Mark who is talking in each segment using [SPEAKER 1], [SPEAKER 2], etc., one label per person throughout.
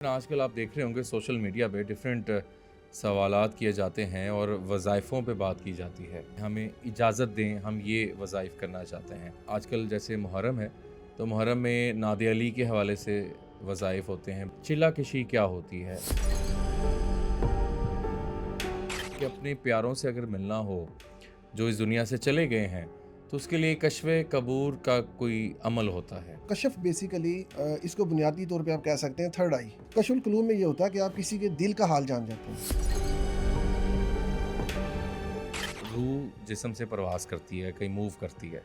[SPEAKER 1] आजकल आप देख रहे होंगे सोशल मीडिया पे डिफरेंट सवालात किए जाते हैं और वज़ाइफ़ों पे बात की जाती है। हमें इजाज़त दें, हम ये वज़ाइफ़ करना चाहते हैं। आजकल जैसे मुहर्रम है, तो मुहर्रम में नादे अली के हवाले से वज़ाइफ़ होते हैं। चिल्ला कशी क्या होती है? कि अपने प्यारों से अगर मिलना हो, जो इस दुनिया से चले गए हैं, तो उसके लिए कश्फ़े कबूर का कोई अमल होता है।
[SPEAKER 2] कशफ बेसिकली इसको बुनियादी तौर पे आप कह सकते हैं थर्ड आई। कशफुल कुलूब में ये होता है कि आप किसी के दिल का हाल जान जाते हैं।
[SPEAKER 1] रूह जिस्म से परवाज़ करती है, कहीं मूव करती है।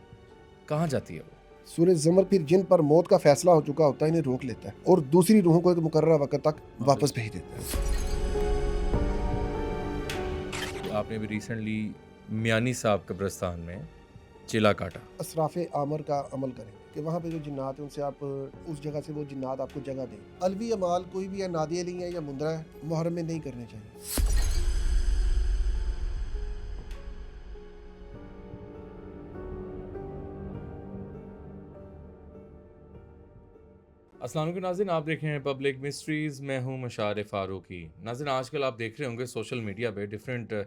[SPEAKER 1] कहाँ जाती है वो?
[SPEAKER 2] सूरज ज़मर फिर जिन पर मौत का फैसला हो चुका होता है इन्हें रोक लेता है और दूसरी रूहों को एक मुकर्रर वक्त तक वापस भेज देता है।
[SPEAKER 1] आपने भी रिसेंटली मियानी साहब कब्रिस्तान में चिला काटा।
[SPEAKER 2] असराफ आमर का अमल करें कि वहाँ पे जो जिन्नात हैं उनसे आप उस जगह से वो जिन्नात आपको जगह दें। अलवी अमाल कोई भी है, नादी अली है या मुंदरा है, मुहर्रम में नहीं करने चाहिए।
[SPEAKER 1] अस्सलाम वालेकुम नाज़रीन, आप देख रहे हैं पब्लिक मिस्ट्रीज़। मैं हूं मशार फ़ारूकी। नाज़रीन, आजकल आप देख रहे होंगे सोशल मीडिया पे डिफरेंट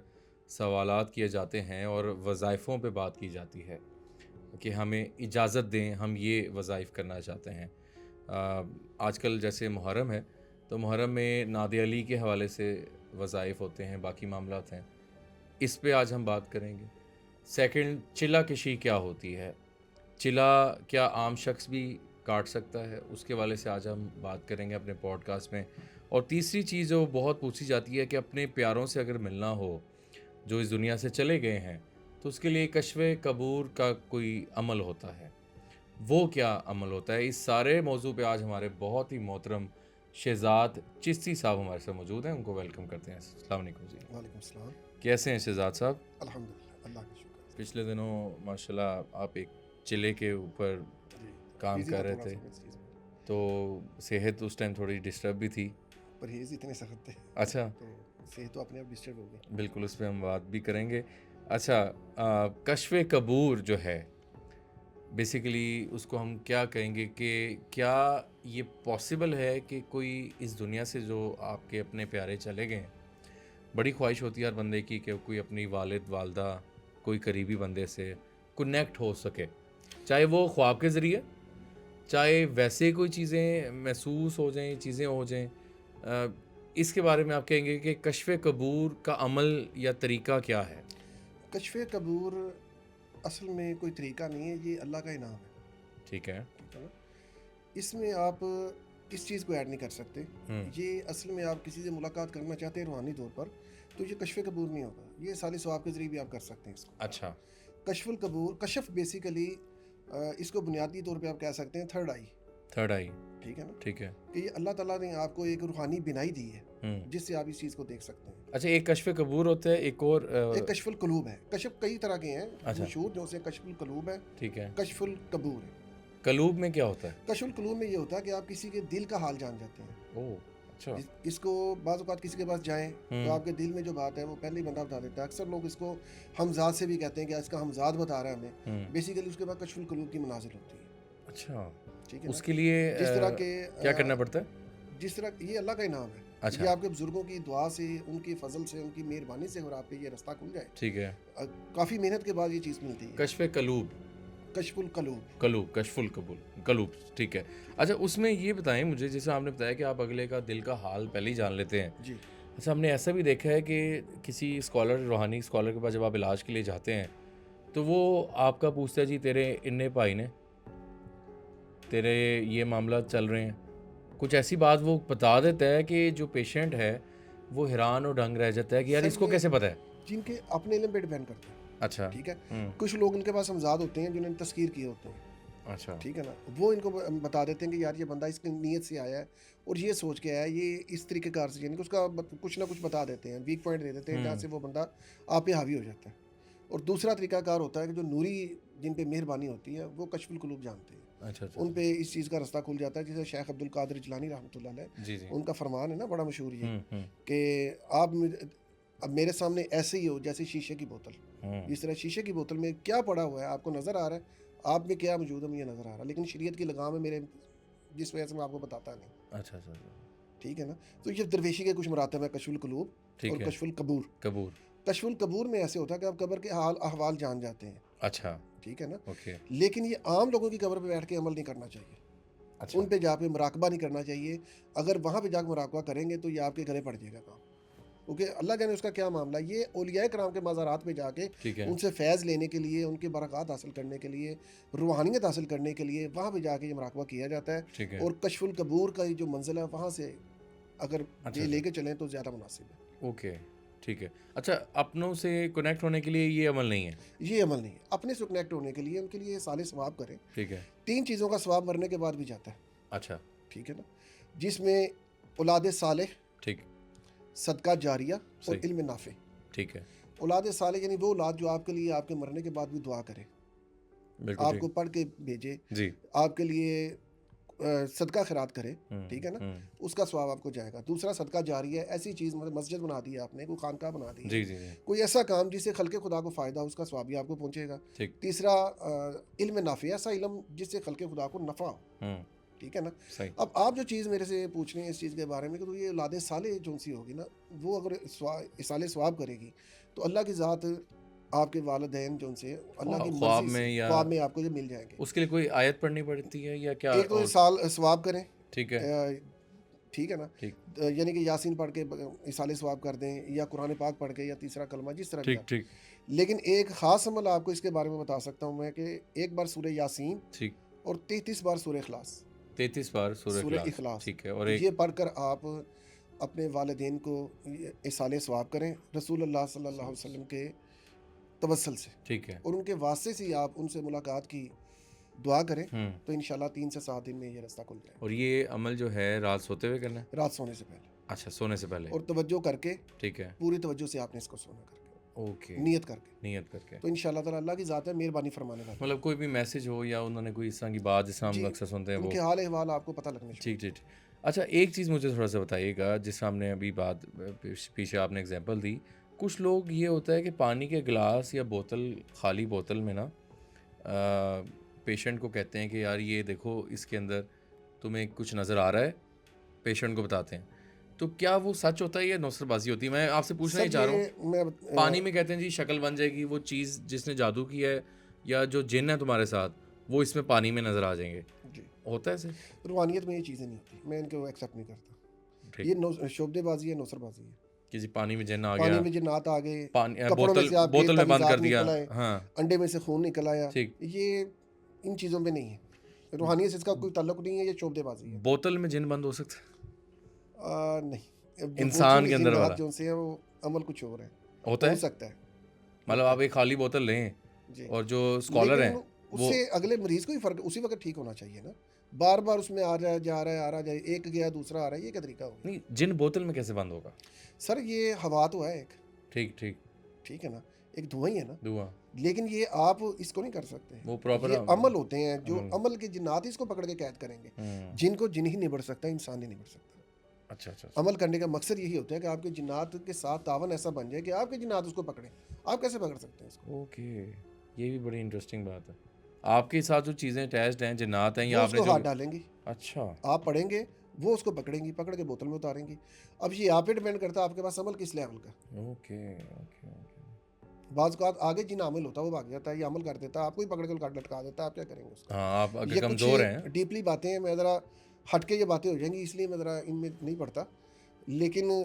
[SPEAKER 1] सवालात किए जाते हैं और वज़ाइफ़ों पे बात की जाती है कि हमें इजाज़त दें, हम ये वज़ाइफ़ करना चाहते हैं। आजकल जैसे मुहर्रम है, तो मुहर्रम में नादे अली के हवाले से वज़ाइफ़ होते हैं, बाकी मामलात हैं। इस पे आज हम बात करेंगे। सेकंड, चिल्ला कशी क्या होती है? चिल्ला क्या आम शख्स भी काट सकता है? उसके हवाले से आज हम बात करेंगे अपने पॉडकास्ट में। और तीसरी चीज़ जो बहुत पूछी जाती है कि अपने प्यारों से अगर मिलना हो, जो इस दुनिया से चले गए हैं, तो उसके लिए कश्फ़े कबूर का कोई अमल होता है। वो क्या अमल होता है? इस सारे मौज़ू पे आज हमारे बहुत ही मोहतरम शहज़ाद चिश्ती साहब हमारे साथ मौजूद हैं। उनको वेलकम करते हैं। अस्सलाम वालेकुम जी।
[SPEAKER 2] वालेकुम सलाम।
[SPEAKER 1] कैसे हैं शहज़ाद साहब?
[SPEAKER 2] अल्हम्दुलिल्लाह, अल्लाह का शुक्र है।
[SPEAKER 1] पिछले दिनों माशाल्लाह आप एक चिल्ले के ऊपर
[SPEAKER 2] जी,
[SPEAKER 1] काम
[SPEAKER 2] बिजी
[SPEAKER 1] कर
[SPEAKER 2] था
[SPEAKER 1] रहे
[SPEAKER 2] थोड़ा
[SPEAKER 1] थे,
[SPEAKER 2] सा मैं इस चीज़ में।
[SPEAKER 1] तो सेहत उस टाइम थोड़ी डिस्टर्ब भी थी।
[SPEAKER 2] परहेज इतने सख्त थे
[SPEAKER 1] अच्छा,
[SPEAKER 2] तो सेहत तो अपने आप डिस्टर्ब हो गई।
[SPEAKER 1] बिल्कुल उस पे हम बात भी करेंगे। अच्छा, कश्फ़े कबूर जो है, बेसिकली उसको हम क्या कहेंगे कि क्या ये पॉसिबल है कि कोई इस दुनिया से जो आपके अपने प्यारे चले गए हैं, बड़ी ख्वाहिश होती है हर बंदे की कि कोई अपनी वालिद-वालिदा, कोई करीबी बंदे से कनेक्ट हो सके। चाहे वो ख्वाब के ज़रिए, चाहे वैसे कोई चीज़ें महसूस हो जाएँ, चीज़ें हो जाएँ। इसके बारे में आप कहेंगे कि कश्फ़े कबूर का अमल या तरीका क्या है?
[SPEAKER 2] कशफ़े कबूर असल में कोई तरीका नहीं है, ये अल्लाह का इनाम है,
[SPEAKER 1] ठीक है।
[SPEAKER 2] ठीक है ना? इसमें आप इस चीज़ को ऐड नहीं कर सकते।
[SPEAKER 1] हुँ,
[SPEAKER 2] ये असल में आप किसी से मुलाकात करना चाहते हैं रूहानी तौर पर, तो ये कशफ़े कबूर नहीं होगा। ये साले सवाब के ज़रिए भी आप कर सकते हैं इसको।
[SPEAKER 1] अच्छा,
[SPEAKER 2] कशफ़ुल कबूर कशफ़ बेसिकली इसको बुनियादी तौर पे आप कह सकते हैं थर्ड आई,
[SPEAKER 1] थर्ड आई,
[SPEAKER 2] ठीक है ना?
[SPEAKER 1] ठीक है।
[SPEAKER 2] कि ये अल्लाह ताला ने आपको एक रूहानी बिनाई दी है,
[SPEAKER 1] हुँ।
[SPEAKER 2] जिससे आप इस चीज़ को देख सकते हैं।
[SPEAKER 1] अच्छा, एक कश्फ़े कबूर होता है, एक और
[SPEAKER 2] एक कशफ़ुल कुलूब है। कशफ़ कई तरह के हैं,
[SPEAKER 1] अच्छा,
[SPEAKER 2] मशहूर जो से कशफ़ुल कुलूब है,
[SPEAKER 1] ठीक है।
[SPEAKER 2] कशफ़ुल कबूर है।
[SPEAKER 1] कलूब में क्या होता है?
[SPEAKER 2] कशफ़ुल कुलूब में ये होता है कि आप किसी के दिल का हाल जान जाते हैं।
[SPEAKER 1] ओह! अच्छा।
[SPEAKER 2] इसको बाज़ औक़ात किसी के पास जाएँ, तो
[SPEAKER 1] हुँ,
[SPEAKER 2] आपके दिल में जो बात है वो पहले ही बंदा बता देता है। अक्सर लोग इसको हमज़ाद से भी कहते हैं कि इसका हमज़ाद बता रहा है हमें।
[SPEAKER 1] हुँ।
[SPEAKER 2] बेसिकली उसके बाद कशफ़ुल कुलूब की मनाज़िल होती है,
[SPEAKER 1] अच्छा,
[SPEAKER 2] ठीक है ना?
[SPEAKER 1] उसके लिए
[SPEAKER 2] जिस तरह के
[SPEAKER 1] क्या करना पड़ता है?
[SPEAKER 2] जिस तरह ये अल्लाह का इनाम है। ये
[SPEAKER 1] अच्छा,
[SPEAKER 2] आपके बुज़ुर्गों की दुआ से, उनके फ़ज़ल से, उनकी मेहरबानी से और आप पे ये रास्ता खुल जाए।
[SPEAKER 1] ठीक है।
[SPEAKER 2] काफ़ी मेहनत के बाद ये चीज़ मिलती है।
[SPEAKER 1] कश्फ़े कलूब,
[SPEAKER 2] कशफ़ुल कलूब।
[SPEAKER 1] कलूब, कशफ़ुल कबूल कलूब, ठीक है। अच्छा, उसमें ये बताएँ मुझे, जैसे आपने बताया कि आप अगले का दिल का हाल पहले ही जान लेते हैं।
[SPEAKER 2] जी।
[SPEAKER 1] अच्छा, हमने ऐसा भी देखा है कि किसी स्कॉलर, रूहानी स्कॉलर के पास जब आप इलाज के लिए जाते हैं, तो वो आपका पूछता है, जी तेरे इन्ने भाई ने, तेरे ये मामला चल रहे हैं। कुछ ऐसी बात वो बता देता है कि जो पेशेंट है, वो हैरान और दंग रह जाता है कि यार
[SPEAKER 2] सर
[SPEAKER 1] इसको
[SPEAKER 2] ये
[SPEAKER 1] कैसे पता है?
[SPEAKER 2] जिनके अपने इल्म पे डिपेंड करता है,
[SPEAKER 1] अच्छा।
[SPEAKER 2] ठीक है?
[SPEAKER 1] हुँ,
[SPEAKER 2] कुछ लोग इनके पास हमज़ाद होते हैं जिन्होंने तस्कीर किए होते हैं,
[SPEAKER 1] अच्छा।
[SPEAKER 2] ठीक है ना? वो इनको बता देते हैं कि यार ये बंदा इसकी नीयत से आया है और ये सोच के आया है, ये इस तरीक़ेकार से, यानी कि उसका कुछ ना कुछ बता देते हैं, वीक पॉइंट दे देते हैं जहाँ
[SPEAKER 1] हुँ,
[SPEAKER 2] से वो बंदा आप पे हावी हो जाता है। और दूसरा तरीक़ाकार होता है कि जो नूरी जिन पे मेहरबानी होती है, वो कशफ़ुल कुलूब जानते हैं।
[SPEAKER 1] अच्छा, अच्छा,
[SPEAKER 2] उन
[SPEAKER 1] अच्छा।
[SPEAKER 2] पे इस चीज़ का रास्ता खुल जाता है, जैसे शेख अब्दुल कादिर जिलानी रहमतुल्लाह अलैह,
[SPEAKER 1] जी, जी।
[SPEAKER 2] उनका फरमान है ना बड़ा मशहूर ये,
[SPEAKER 1] हुँ, हुँ,
[SPEAKER 2] कि आप अब मेरे सामने ऐसे ही हो जैसे शीशे की बोतल।
[SPEAKER 1] हुँ।
[SPEAKER 2] जिस तरह शीशे की बोतल में क्या पड़ा हुआ है आपको नज़र आ रहा है, आप में क्या मौजूद है मुझे नज़र आ रहा है, लेकिन शरीयत की लगाम है मेरे, जिस वजह से मैं आपको बताता नहीं।
[SPEAKER 1] अच्छा, अच्छा, अच्छा।
[SPEAKER 2] ठीक है ना। तो ये दरवेशी के कुछ मरातब है, कशफुल कुलूब
[SPEAKER 1] ठीक
[SPEAKER 2] और
[SPEAKER 1] है।
[SPEAKER 2] कशफुल कबूर।
[SPEAKER 1] कबूर।
[SPEAKER 2] कशफुल कबूर में ऐसे होता है कि आप कब्र के हाल अहवाल जान जाते हैं,
[SPEAKER 1] अच्छा।
[SPEAKER 2] ठीक है ना।
[SPEAKER 1] ओके।
[SPEAKER 2] लेकिन ये आम लोगों की कब्र पे बैठ के अमल नहीं करना चाहिए,
[SPEAKER 1] अच्छा।
[SPEAKER 2] उन पे जाके मुराकबा नहीं करना चाहिए। अगर वहाँ पे जाकर मुराकबा करेंगे तो ये आपके गले पड़ जाएगा काम, क्योंकि अल्लाह जाने उसका क्या मामला। ये औलिया कराम के मज़ारात पे जाके
[SPEAKER 1] ठीक है।
[SPEAKER 2] उनसे फैज़ लेने के लिए, उनके बरक़ात हासिल करने के लिए, रूहानियत हासिल करने के लिए वहाँ पे जाके ये मुराकबा किया जाता है।
[SPEAKER 1] ठीक है।
[SPEAKER 2] और कशफुल कबूर का ये जो मंजिल है वहाँ से अगर
[SPEAKER 1] अच्छा
[SPEAKER 2] ये
[SPEAKER 1] अच्छा।
[SPEAKER 2] लेके चलें तो ज़्यादा मुनासिब है।
[SPEAKER 1] ओके। ठीक है। अच्छा, अपनों से कनेक्ट होने के लिए ये अमल नहीं है?
[SPEAKER 2] ये अमल नहीं है। अपने से कनेक्ट होने के लिए उनके लिए साले सवाब करें।
[SPEAKER 1] ठीक है।
[SPEAKER 2] 3 चीज़ों का सवाब मरने के बाद भी जाता है,
[SPEAKER 1] अच्छा।
[SPEAKER 2] ठीक है ना। जिसमें औलाद सालेह,
[SPEAKER 1] ठीक।
[SPEAKER 2] सदका जारिया और
[SPEAKER 1] सही।
[SPEAKER 2] इल्म नाफे।
[SPEAKER 1] ठीक है।
[SPEAKER 2] औलाद सालेह यानी वो औलाद जो आपके लिए आपके मरने के बाद भी दुआ करे,
[SPEAKER 1] बिल्कुल ठीक।
[SPEAKER 2] आपको पढ़ के भेजे,
[SPEAKER 1] जी।
[SPEAKER 2] आपके लिए सदका खैरात करे, ठीक है ना। उसका सवाब आपको जाएगा। दूसरा सदका जारी है, ऐसी चीज़ मतलब मस्जिद बना दी है आपने, कोई खानका बना दी है,
[SPEAKER 1] जी, जी, जी।
[SPEAKER 2] कोई ऐसा काम जिससे खल्के खुदा को फ़ायदा हो, उसका सवाब भी आपको पहुंचेगा।
[SPEAKER 1] ठीक।
[SPEAKER 2] तीसरा इल्म नाफे, ऐसा इल्म जिससे खल्के खुदा को नफ़ा हो,
[SPEAKER 1] हुँ,
[SPEAKER 2] ठीक है ना।
[SPEAKER 1] सही।
[SPEAKER 2] अब आप जो चीज़ मेरे से पूछ रहे हैं इस चीज़ के बारे में कि तो ये औलाद साले जो सी होगी ना, वो अगर इसाले सवाब करेगी तो अल्लाह की ज़ात आपके वालिदैन जो उनसे अल्लाह की
[SPEAKER 1] ख्वाब
[SPEAKER 2] मर्ज़ी से
[SPEAKER 1] में या
[SPEAKER 2] ख्वाब में आपको ये मिल जाएंगे।
[SPEAKER 1] उसके लिए कोई आयत पढ़नी पड़ती है या क्या?
[SPEAKER 2] एक तो ये
[SPEAKER 1] और
[SPEAKER 2] साल सवाब करें,
[SPEAKER 1] ठीक है।
[SPEAKER 2] ठीक है ना।
[SPEAKER 1] ठीक।
[SPEAKER 2] यानी कि यासीन पढ़ के इसाले सवाब कर दें, या कुरान पाक पढ़ के, या तीसरा कलमा, जिस तरह भी
[SPEAKER 1] ठीक,
[SPEAKER 2] आप।
[SPEAKER 1] ठीक,
[SPEAKER 2] लेकिन एक ख़ास अमल आपको इसके बारे में बता सकता हूँ मैं कि एक बार सूरह यासीन
[SPEAKER 1] ठीक।
[SPEAKER 2] और 33 बार सूरह इखलास,
[SPEAKER 1] 33 बार सूरह
[SPEAKER 2] सूरह
[SPEAKER 1] इखलास।
[SPEAKER 2] इखलास,
[SPEAKER 1] ठीक है। और एक
[SPEAKER 2] ये पढ़कर आप अपने वालिदैन को इसाले सवाब करें रसूल अल्लाह सल्लल्लाहु अलैहि वसल्लम के तवस्सल से,
[SPEAKER 1] ठीक है।
[SPEAKER 2] और उनके वास्ते से ही आप उनसे मुलाकात की दुआ करें,
[SPEAKER 1] हुँ।
[SPEAKER 2] तो इंशाल्लाह 3 से 7 दिन में ये रास्ता खुल जाएगा।
[SPEAKER 1] और ये अमल जो है रात सोते हुए करना है?
[SPEAKER 2] रात सोने से पहले,
[SPEAKER 1] अच्छा, सोने से पहले।
[SPEAKER 2] और तवज्जो करके,
[SPEAKER 1] ठीक है।
[SPEAKER 2] पूरी तवज्जो से आपने इसको सोना करके,
[SPEAKER 1] ओके।
[SPEAKER 2] नियत करके,
[SPEAKER 1] नियत करके।
[SPEAKER 2] तो इंशाल्लाह ताला अल्लाह की ज़ात है मेहरबानी फरमाने वाली।
[SPEAKER 1] मतलब कोई भी मैसेज हो या उन्होंने कोई इस तरह की बात जिस तरह
[SPEAKER 2] जी,
[SPEAKER 1] हम अक्सर सुनते हैं वो।
[SPEAKER 2] उनके हाल अहवाल आपको पता लगने शुरू
[SPEAKER 1] ठीक, ठीक, ठीक। अच्छा, एक चीज़ मुझे थोड़ा-सा बताइएगा, जिस तरह हमने अभी बात पीछे आपने एग्ज़ाम्पल दी। कुछ लोग ये होता है कि पानी के गिलास या बोतल, खाली बोतल में ना पेशेंट को कहते हैं कि यार ये देखो इसके अंदर तुम्हें कुछ नज़र आ रहा है, पेशेंट को बताते हैं। तो क्या वो सच होता है या नौसरबाज़ी होती है? मैं आपसे पूछना ही
[SPEAKER 2] सर।
[SPEAKER 1] चाह रहा हूँ।
[SPEAKER 2] ये मैं
[SPEAKER 1] पानी में कहते हैं जी शक्ल बन जाएगी, वो चीज़ जिसने जादू किया है या जो जिन है तुम्हारे साथ, वो इसमें पानी में नज़र आ जाएंगे।
[SPEAKER 2] जी,
[SPEAKER 1] होता है ऐसे?
[SPEAKER 2] रूहानियत में ये चीज़ें नहीं होती, मैं इनको एक्सेप्ट नहीं करता।
[SPEAKER 1] ठीक।
[SPEAKER 2] ये शोबदेबाजी है, नौसरबाजी है।
[SPEAKER 1] किसी पानी में जिन आ
[SPEAKER 2] पानी
[SPEAKER 1] गया,
[SPEAKER 2] में जिन्नात आ गए,
[SPEAKER 1] पानी
[SPEAKER 2] कपड़ों में
[SPEAKER 1] बोतल
[SPEAKER 2] से आप
[SPEAKER 1] बोतल में बंद कर
[SPEAKER 2] तावीज़ात
[SPEAKER 1] दिया।
[SPEAKER 2] निकल आए,
[SPEAKER 1] हाँ,
[SPEAKER 2] अंडे में से खून निकल आया,
[SPEAKER 1] ठीक।
[SPEAKER 2] ये इन चीज़ों पे नहीं है। रूहानियत से इसका कोई ताल्लुक नहीं है, ये शोबदेबाजी है।
[SPEAKER 1] बोतल में जिन बंद हो सकता
[SPEAKER 2] नहीं, जो
[SPEAKER 1] इंसान
[SPEAKER 2] बोतल
[SPEAKER 1] के
[SPEAKER 2] में
[SPEAKER 1] अंदर
[SPEAKER 2] जिन्नात
[SPEAKER 1] वाला
[SPEAKER 2] जो से हैं वो अमल कुछ और है,
[SPEAKER 1] होता
[SPEAKER 2] हो
[SPEAKER 1] है?
[SPEAKER 2] सकता है,
[SPEAKER 1] मतलब
[SPEAKER 2] होता
[SPEAKER 1] आप एक खाली बोतल लें
[SPEAKER 2] जी।
[SPEAKER 1] और जो स्कॉलर हैं
[SPEAKER 2] लेकिन
[SPEAKER 1] वो
[SPEAKER 2] उससे अगले मरीज को ही फर्क उसी वक्त ठीक होना चाहिए ना। बार बार उसमें आ रहा है, जा रहा है, आ रहा जाए, एक गया दूसरा आ रहा है, ये क्या तरीका हो गया?
[SPEAKER 1] नहीं, जिन बोतल में कैसे बंद होगा?
[SPEAKER 2] सर ये हवा तो है एक,
[SPEAKER 1] ठीक, ठीक।
[SPEAKER 2] ठीक है ना, एक धुआं ही है ना।
[SPEAKER 1] धुआं।
[SPEAKER 2] लेकिन ये आप इसको नहीं कर सकते।
[SPEAKER 1] वो प्रॉपर
[SPEAKER 2] ये अमल होते हैं, जो
[SPEAKER 1] अमल।
[SPEAKER 2] अमल के जिन्नात ही इसको पकड़ के कैद करेंगे।
[SPEAKER 1] हम्म।
[SPEAKER 2] जिनको जिन ही निबड़ सकता, इंसान नहीं निबड़ सकता।
[SPEAKER 1] अच्छा, अच्छा, अच्छा।
[SPEAKER 2] अमल करने का मकसद यही होता है कि आपके जिन्नात के साथ तावन ऐसा बन जाए कि आपके जिन्नात उसको पकड़े। आप कैसे पकड़ सकते हैं इसको?
[SPEAKER 1] ओके, ये भी बड़ी इंटरेस्टिंग बात है। आपके साथ जो चीज़ें अटैच्ड हैं, जिन्नात हैं, या
[SPEAKER 2] वो
[SPEAKER 1] आपने
[SPEAKER 2] उसको
[SPEAKER 1] जो।
[SPEAKER 2] हाथ डालेंगी,
[SPEAKER 1] अच्छा।
[SPEAKER 2] आप पढ़ेंगे, वो उसको पकड़ेंगी, पकड़ के बोतल में उतारेंगी। अब ये आप पे डिपेंड करता है आपके पास अमल किस लेवल का।
[SPEAKER 1] Okay, okay, okay.
[SPEAKER 2] बाज़ औक़ात आगे जिन अमल होता है वो भाग जाता है, ये अमल कर देता है, आपको ही पकड़ के लटका देता है, आप क्या करेंगे उसका?
[SPEAKER 1] हाँ, आप अगर
[SPEAKER 2] ये कुछ
[SPEAKER 1] कमज़ोर हैं।
[SPEAKER 2] डीपली बातें हैं, मैं ज़रा हट के ये बातें हो जाएंगी, इसलिए मैं ज़रा इनमें नहीं पढ़ता, लेकिन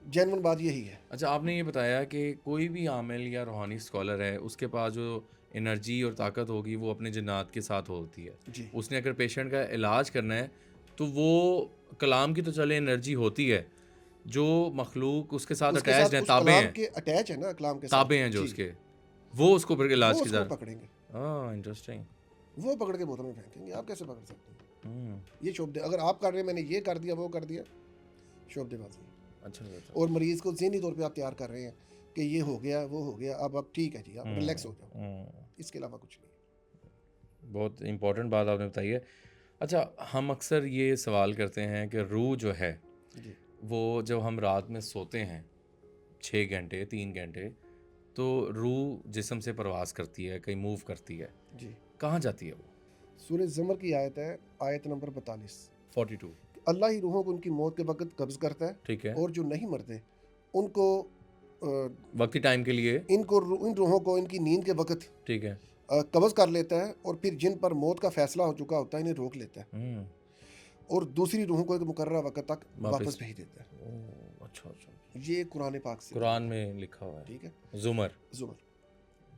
[SPEAKER 2] जेन्युइन बात यही है।
[SPEAKER 1] अच्छा, आपने ये बताया कि कोई भी आमिल या रूहानी स्कॉलर है, उसके पास जो एनर्जी और ताकत होगी वो अपने जिन्नात के साथ होती है।
[SPEAKER 2] जी,
[SPEAKER 1] उसने अगर पेशेंट का इलाज करना है तो वो कलाम की तो चले एनर्जी होती है, जो मखलूक उसके साथ
[SPEAKER 2] उसके
[SPEAKER 1] अटैच्ड
[SPEAKER 2] साथ
[SPEAKER 1] हैं,
[SPEAKER 2] उस
[SPEAKER 1] ताबे
[SPEAKER 2] कलाम
[SPEAKER 1] हैं,
[SPEAKER 2] के अटैच है ना, कलाम के साथ,
[SPEAKER 1] ताबे हैं जो
[SPEAKER 2] जी,
[SPEAKER 1] उसके, वो उसको फिर
[SPEAKER 2] वो
[SPEAKER 1] इलाज की
[SPEAKER 2] उसको
[SPEAKER 1] ज़रूरत।
[SPEAKER 2] पकड़ेंगे,
[SPEAKER 1] हाँ, इंटरेस्टिंग।
[SPEAKER 2] वो पकड़ के बोतल में फेंकेंगे, आप कैसे पकड़ सकते हैं? ये शोबदे अगर आप कर रहे हैं, मैंने ये कर दिया, वो कर दिया, शोबदेबाजी है।
[SPEAKER 1] अच्छा, अच्छा।
[SPEAKER 2] और मरीज़ को ज़हनी तौर पे आप तैयार कर रहे हैं कि ये हो गया, वो हो गया, अब ठीक है जी, आप रिलैक्स हो जाओ, इसके अलावा कुछ नहीं।
[SPEAKER 1] बहुत इम्पोर्टेंट बात आपने बताई है। अच्छा, हम अक्सर ये सवाल करते हैं कि रूह जो है
[SPEAKER 2] जी,
[SPEAKER 1] वो जब हम रात में सोते हैं 6 घंटे 3 घंटे, तो रूह जिस्म से प्रवास करती है, कहीं मूव करती है,
[SPEAKER 2] जी।
[SPEAKER 1] कहाँ जाती है वो?
[SPEAKER 2] सूरह ज़मर की आयत है, आयत नंबर 42,
[SPEAKER 1] 42।
[SPEAKER 2] अल्लाह ही रूहों को उनकी मौत के वक्त कब्ज़ करता है,
[SPEAKER 1] ठीक है,
[SPEAKER 2] और जो नहीं मरते उनको
[SPEAKER 1] वक्ती टाइम के लिए,
[SPEAKER 2] इन रूहों को इनकी नींद के वक्त
[SPEAKER 1] ठीक है।
[SPEAKER 2] कब्ज़ कर लेता है, और फिर जिन पर मौत का फैसला हो चुका होता है इन्हें रोक लेता है,
[SPEAKER 1] हुँ,
[SPEAKER 2] और दूसरी रूहों को एक मुकर्रर वक्त तक
[SPEAKER 1] वापस
[SPEAKER 2] वापस भेज देता है।
[SPEAKER 1] ओह! अच्छा, अच्छा।
[SPEAKER 2] ये कुरान पाक से,
[SPEAKER 1] कुरान में लिखा हुआ है।
[SPEAKER 2] ठीक है,
[SPEAKER 1] ज़ुमर,
[SPEAKER 2] ज़ुमर।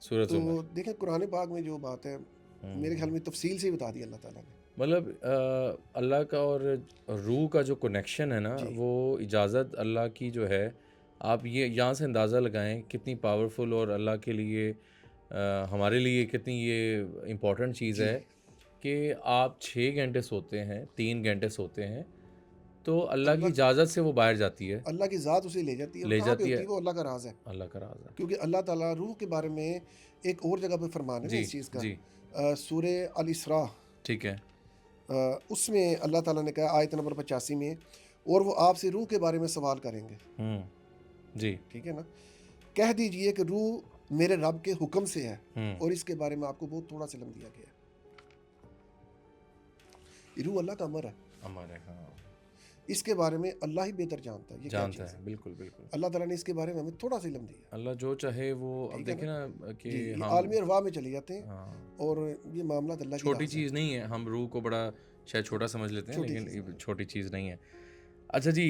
[SPEAKER 1] सूरत
[SPEAKER 2] तो
[SPEAKER 1] ज़ुमर।
[SPEAKER 2] देखें कुरान पाक में जो बात है, मेरे ख्याल
[SPEAKER 1] हुँ।
[SPEAKER 2] में तफसील से ही बता दी अल्लाह ताला ने।
[SPEAKER 1] मतलब अल्लाह का और रूह का जो कनेक्शन है ना,
[SPEAKER 2] जी,
[SPEAKER 1] वो इजाज़त अल्लाह की जो है, आप ये यहाँ से अंदाज़ा लगाएँ कितनी पावरफुल और अल्लाह के लिए हमारे लिए कितनी ये इम्पोर्टेंट चीज़
[SPEAKER 2] जी,
[SPEAKER 1] है कि आप 6 घंटे सोते हैं, 3 घंटे सोते हैं, तो अल्लाह की
[SPEAKER 2] अल्लाह
[SPEAKER 1] इजाज़त से वो बाहर जाती है,
[SPEAKER 2] अल्लाह की ज़ात उसे ले जाती है, और
[SPEAKER 1] ले
[SPEAKER 2] कहाँ पे
[SPEAKER 1] जाती
[SPEAKER 2] होती
[SPEAKER 1] है,
[SPEAKER 2] है वो अल्लाह का राज है।
[SPEAKER 1] अल्लाह का राज़ है।
[SPEAKER 2] क्योंकि अल्लाह ताला रूह के बारे में एक और जगह पे फरमान है ना
[SPEAKER 1] जी,
[SPEAKER 2] इस चीज़ का,
[SPEAKER 1] जी,
[SPEAKER 2] सूरे अल इसरा,
[SPEAKER 1] ठीक है।
[SPEAKER 2] उसमें अल्लाह ताला ने कहा आयत नंबर 85 में, और वो आपसे रूह के बारे में सवाल करेंगे,
[SPEAKER 1] हुँ, जी,
[SPEAKER 2] ठीक है ना, कह दीजिए कि रूह मेरे रब के हुक्म से है,
[SPEAKER 1] हुँ,
[SPEAKER 2] और इसके बारे में आपको बहुत थोड़ा सा इल्म दिया गया है। ये रूह अल्लाह का अमर है,
[SPEAKER 1] हमारे हाँ,
[SPEAKER 2] इसके बारे में अल्लाह ही बेहतर जानता है ये क्या
[SPEAKER 1] जानता
[SPEAKER 2] चीज़ है।
[SPEAKER 1] है, बिल्कुल, बिल्कुल।
[SPEAKER 2] अल्लाह ताला ने इसके बारे में हमें थोड़ा सा इल्म दिया,
[SPEAKER 1] अल्लाह जो चाहे वो अब
[SPEAKER 2] ठीक है
[SPEAKER 1] देखें
[SPEAKER 2] ना।
[SPEAKER 1] ना कि
[SPEAKER 2] जी, ये
[SPEAKER 1] हम
[SPEAKER 2] आलमी अरवाह में चले जाते हैं,
[SPEAKER 1] हाँ,
[SPEAKER 2] और ये मामला अल्लाह की
[SPEAKER 1] छोटी
[SPEAKER 2] राज है,
[SPEAKER 1] चीज़ नहीं है, हम रूह को बड़ा शायद छोटा समझ लेते हैं,
[SPEAKER 2] छोटी
[SPEAKER 1] लेकिन
[SPEAKER 2] चीज़
[SPEAKER 1] ये
[SPEAKER 2] है।
[SPEAKER 1] छोटी चीज़ नहीं है। अच्छा जी,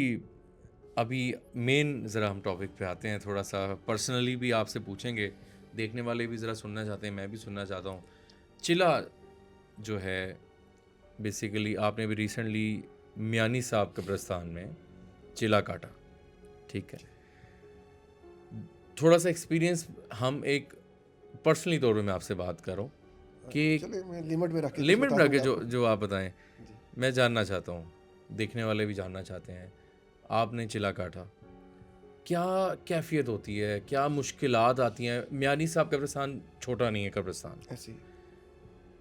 [SPEAKER 1] अभी मेन ज़रा हम टॉपिक पे आते हैं, थोड़ा-सा पर्सनली भी आपसे पूछेंगे, देखने वाले भी ज़रा सुनना चाहते हैं, मैं भी सुनना चाहता हूँ। चिला जो है, बेसिकली आपने अभी रिसेंटली मियानी साहब कब्रिस्तान में चिला काटा, ठीक है। थोड़ा-सा एक्सपीरियंस हम एक पर्सनली तौर पे मैं आपसे बात कर रहा हूँ कि
[SPEAKER 2] चलिए मैं लिमिट में रख के कुछ
[SPEAKER 1] लिमिट
[SPEAKER 2] बता
[SPEAKER 1] में रख के
[SPEAKER 2] दूंगा
[SPEAKER 1] जो
[SPEAKER 2] आपको।
[SPEAKER 1] जो आप बताएं,
[SPEAKER 2] जी,
[SPEAKER 1] मैं जानना चाहता हूँ, देखने वाले भी जानना चाहते हैं। आपने चिला काटा, क्या कैफियत होती है, क्या मुश्किलात आती हैं? मियानी साहब कब्रिस्तान छोटा नहीं है कब्रिस्तान।
[SPEAKER 2] ऐसे ही।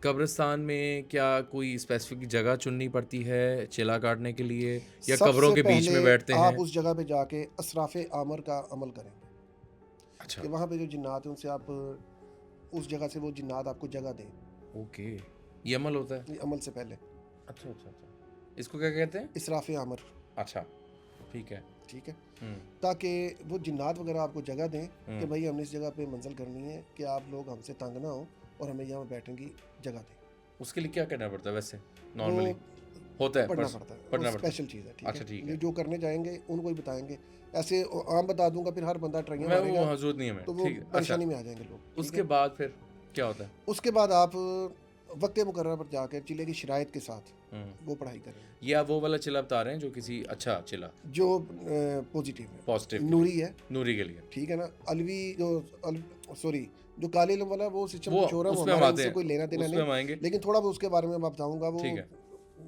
[SPEAKER 1] कब्रिस्तान में क्या कोई स्पेसिफिक जगह चुननी पड़ती है चिला काटने के लिए, या कब्रों
[SPEAKER 2] सबसे
[SPEAKER 1] के बीच
[SPEAKER 2] पहले
[SPEAKER 1] में बैठते
[SPEAKER 2] आप
[SPEAKER 1] हैं?
[SPEAKER 2] उस जगह पे जाके असराफ आमर का अमल करेंगे,
[SPEAKER 1] अच्छा,
[SPEAKER 2] कि वहाँ पे जो जिन्नात हैं उनसे आप उस जगह से वो जिन्नात आपको जगह दें,
[SPEAKER 1] ओके, ये अमल होता है?
[SPEAKER 2] ये अमल से पहले
[SPEAKER 1] अच्छा, अच्छा, अच्छा। इसको क्या कहते हैं?
[SPEAKER 2] इसराफ आमर,
[SPEAKER 1] अच्छा, ठीक है।
[SPEAKER 2] ठीक है,
[SPEAKER 1] हुँ,
[SPEAKER 2] ताकि वो जिन्नात वगैरह आपको जगह दें कि
[SPEAKER 1] हुँ।
[SPEAKER 2] भाई हमने इस जगह पे मंजिल करनी है, कि आप लोग हमसे तंग ना हो, और हमें यहाँ बैठने की जगह दें।
[SPEAKER 1] उसके लिए क्या करना पड़ता है वैसे
[SPEAKER 2] वो
[SPEAKER 1] नॉर्मली? होता है
[SPEAKER 2] पढ़ना
[SPEAKER 1] पर्स
[SPEAKER 2] पड़ता है, वो
[SPEAKER 1] पढ़ना पड़ता है।
[SPEAKER 2] स्पेशल चीज़ है, ठीक
[SPEAKER 1] अच्छा,
[SPEAKER 2] है।
[SPEAKER 1] ठीक
[SPEAKER 2] ये
[SPEAKER 1] है।
[SPEAKER 2] जो करने जाएंगे उनको ही बताएंगे, ऐसे आम बता दूंगा फिर हर बंदा ट्राइयाँ
[SPEAKER 1] मैं वो
[SPEAKER 2] मारेगा,
[SPEAKER 1] वहाँ ज़रूरत नहीं है मैं,
[SPEAKER 2] तो वो
[SPEAKER 1] ठीक है। अच्छा,
[SPEAKER 2] परेशानी में आ जाएंगे लोग, ठीक
[SPEAKER 1] उसके
[SPEAKER 2] है।
[SPEAKER 1] बाद फिर क्या होता है?
[SPEAKER 2] उसके बाद आप वक्त मुकर्रर पर जाकर चिल्ले की शराइत के साथ
[SPEAKER 1] हुँ।
[SPEAKER 2] वो पढ़ाई करेंगे,
[SPEAKER 1] ये आप वो वाला चिल्ला बता रहे हैं जो किसी अच्छा चिल्ला,
[SPEAKER 2] जो पॉजिटिव है,
[SPEAKER 1] पॉज़िटिव के
[SPEAKER 2] नूरी
[SPEAKER 1] लिए,
[SPEAKER 2] है,
[SPEAKER 1] नूरी के लिए।
[SPEAKER 2] ठीक है ना। अलवी जो सॉरी, जो काले इल्म वाला वो सिस्टम
[SPEAKER 1] वो
[SPEAKER 2] कुछ हो रहा है, वो
[SPEAKER 1] उसमें हम
[SPEAKER 2] हमारा
[SPEAKER 1] आते
[SPEAKER 2] इनसे
[SPEAKER 1] हैं,
[SPEAKER 2] कोई लेना देना
[SPEAKER 1] उसमें
[SPEAKER 2] नहीं,
[SPEAKER 1] हम आएँगे।
[SPEAKER 2] लेकिन थोड़ा बहुत उसके बारे में मैं बताऊंगा, वो
[SPEAKER 1] ठीक है,